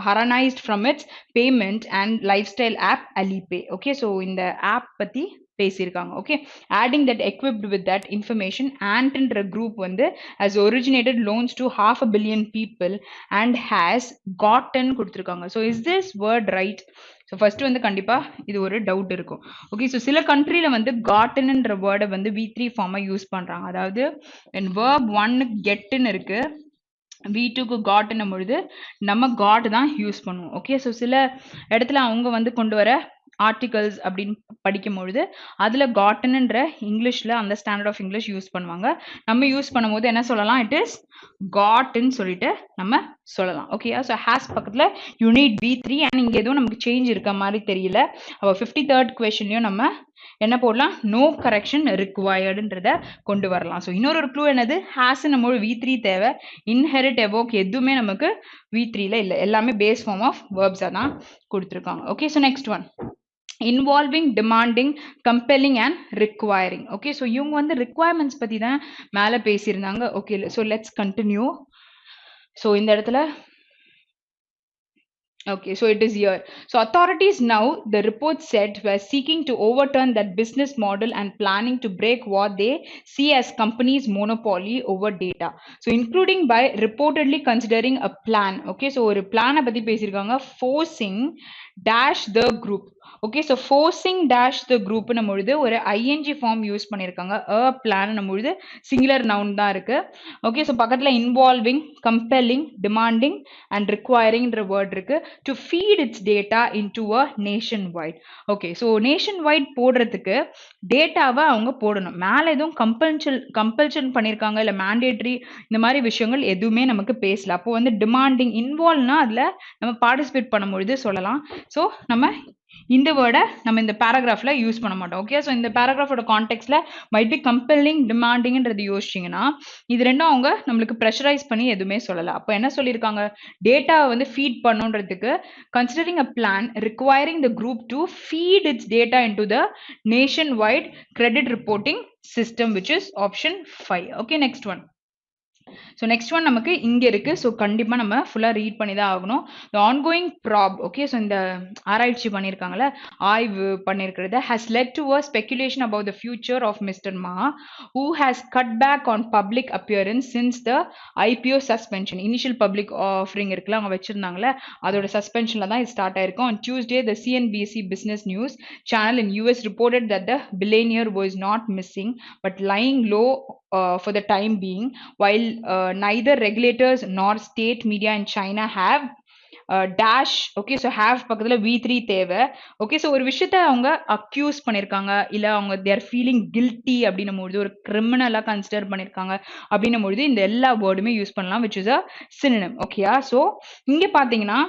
harvested from its payment and life style app Alipay. Okay, so இந்த ஆப் பத்தி பேசியிருக்காங்க. Okay, adding that equipped with that information ant-ன்ற group வந்து has originated loans to 500 million people and has gotten கொடுத்திருக்காங்க. so is this word right? so first வந்து கண்டிப்பா இது ஒரு டவுட் இருக்கும். ஓகே, so சில கண்ட்ரில வந்து gottenன்ற வேர்டை வந்து V3 ஃபார்மா யூஸ் பண்றாங்க. அதாவது verb 1 getன்னு இருக்கு, V2க்கு காட்னும் பொழுது நம்ம காட் தான் யூஸ் பண்ணுவோம். ஓகே, ஸோ சில இடத்துல அவங்க வந்து கொண்டு வர ஆர்டிகல்ஸ் அப்படின்னு படிக்கும் பொழுது அதுல காட்டன்ன்ற இங்கிலீஷ்ல அந்த ஸ்டாண்டர்ட் ஆஃப் இங்கிலீஷ் யூஸ் பண்ணுவாங்க. நம்ம யூஸ் பண்ணும்போது என்ன சொல்லலாம்? இட் இஸ் காட்ன்னு சொல்லிட்டு நம்ம சொல்லலாம். ஓகேயா? ஸோ ஹேஸ் பக்கத்துல யூனிட் V3 அண்ட் இங்க எதுவும் நமக்கு சேஞ்ச் இருக்க மாதிரி தெரியல. அப்போ 53rd கொஸ்டின்லயும் நம்ம என்ன போடலாம்? நோ கரெக்ஷன் ரிக்வயர்டுன்றத கொண்டு வரலாம். ஸோ இன்னொரு க்ளூ என்னது? ஹேஸ் நம்ம V3 தேவை, இன்ஹெரிட், எவோக் எதுவுமே நமக்கு V3ல இல்லை, எல்லாமே பேஸ் ஃபார்ம் ஆஃப் வேர்ப்ஸாக தான் கொடுத்துருக்காங்க. Okay, so next one involving, demanding, compelling and requiring. okay, so இவங்க வந்து requirements பத்தி தான் மேல பேசியிருந்தாங்க. okay, so let's continue. so இந்த இடத்துல okay, so it is here. so authorities now, the report said, were seeking to overturn that business model and planning to break what they see as companies monopoly over data. so including by reportedly considering a plan. okay, so ஒரு பிளானை பத்தி பேசியிருக்காங்க. forcing dash the group. okay, so forcing dash the group நம்மொழுது ஒரு ing form use பண்ணியிருக்காங்க. a plan நம்மொழுது singular noun தான் இருக்கு. okay, so பக்கத்துல involving, compelling, demanding and requiring ன்ற word இருக்கு. to feed its data into a nationwide. okay, so nationwide போடுறதுக்கு டேட்டாவை அவங்க போடணும். மேல எதுவும் கம்பல்ஷன் பண்ணியிருக்காங்க இல்ல மேண்டேட்டரி இந்த மாதிரி விஷயங்கள் எதுவுமே நமக்கு பேசல. அப்போ வந்து டிமாண்டிங், இன்வால்வ்னா அதுல நம்ம பார்ட்டிசிபேட் பண்ணும்பொழுது சொல்லலாம். ஸோ நம்ம இந்த வேர்டை நம்ம இந்த பேராகிராஃபில் யூஸ் பண்ண மாட்டோம். ஓகே, ஸோ இந்த பேராகிராஃபோட கான்டெக்ட்ல மைட் பி கம்பெல்லிங், டிமாண்டிங்ன்றது யோசிச்சிங்கன்னா இது ரெண்டும் அவங்க நம்மளுக்கு ப்ரெஷரைஸ் பண்ணி எதுவுமே சொல்லலை. அப்போ என்ன சொல்லியிருக்காங்க, டேட்டாவை வந்து ஃபீட் பண்ணுன்றதுக்கு considering a plan requiring the group to feed its data into the nationwide credit reporting system which is option 5. Okay, next one. So next one நமக்கு இங்கே இருக்குது. ஸோ கண்டிப்பாக நம்ம ஃபுல்லாக ரீட் பண்ணி தான் ஆகணும். The ongoing probe, okay, so இந்த ஆராய்ச்சி பண்ணியிருக்காங்களே, ஆய்வு பண்ணியிருக்கிறது, has led to a speculation about the future of mister Ma, who has cut back on public appearance since the IPO suspension. Initial public offering இருக்குல்ல, அவங்க வச்சிருந்தாங்களே, அதோட சஸ்பென்ஷனில் தான் இது ஸ்டார்ட் ஆயிருக்கும். On Tuesday the CNBC business news channel in US reported that த billionaire was not missing but lying low for the time being, while neither regulators nor state media in China have dash. Okay, so have பக்கத்தில் V3 தேவை. Okay, so ஒரு விஷயத்த அவங்க accuse பண்ணியிருக்காங்க, இல்லை அவங்க தேர் feeling guilty அப்படின்னும் பொழுது, ஒரு கிரிமினலாக கன்சிடர் பண்ணியிருக்காங்க அப்படின்னும் பொழுது இந்த எல்லா வேர்டுமே யூஸ் பண்ணலாம், விச் இஸ் அ சினோனிம். ஓகேயா, ஸோ இங்கே பார்த்தீங்கன்னா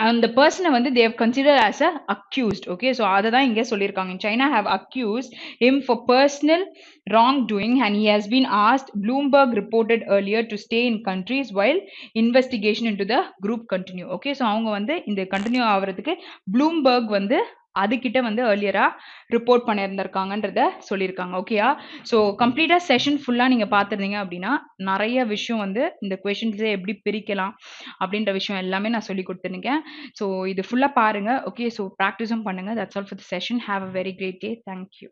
அந்த பர்சனை வந்து they have considered as a accused. Okay, so அதை தான் இங்கே சொல்லியிருக்காங்க. China have accused him for personal wrongdoing and he has been asked, Bloomberg reported earlier, to stay in countries while investigation into the group continue. Okay, so அவங்க வந்து இந்த continue ஆகிறதுக்கு Bloomberg வந்து அதுக்கிட்ட வந்து ஏர்லியரா ரிப்போர்ட் பண்ணியிருந்திருக்காங்கன்றத சொல்லியிருக்காங்க. ஓகேயா, ஸோ கம்ப்ளீட்டாக செஷன் ஃபுல்லாக நீங்கள் பார்த்துருந்தீங்க அப்படின்னா நிறைய விஷயம் வந்து இந்த கொஷின்ஸை எப்படி பிரிக்கலாம் அப்படின்ற விஷயம் எல்லாமே நான் சொல்லி கொடுத்துருக்கேன். ஸோ இது ஃபுல்லாக பாருங்கள். ஓகே, ஸோ ப்ராக்டிஸும் பண்ணுங்கள். That's all for the session. Have a very great day. Thank you.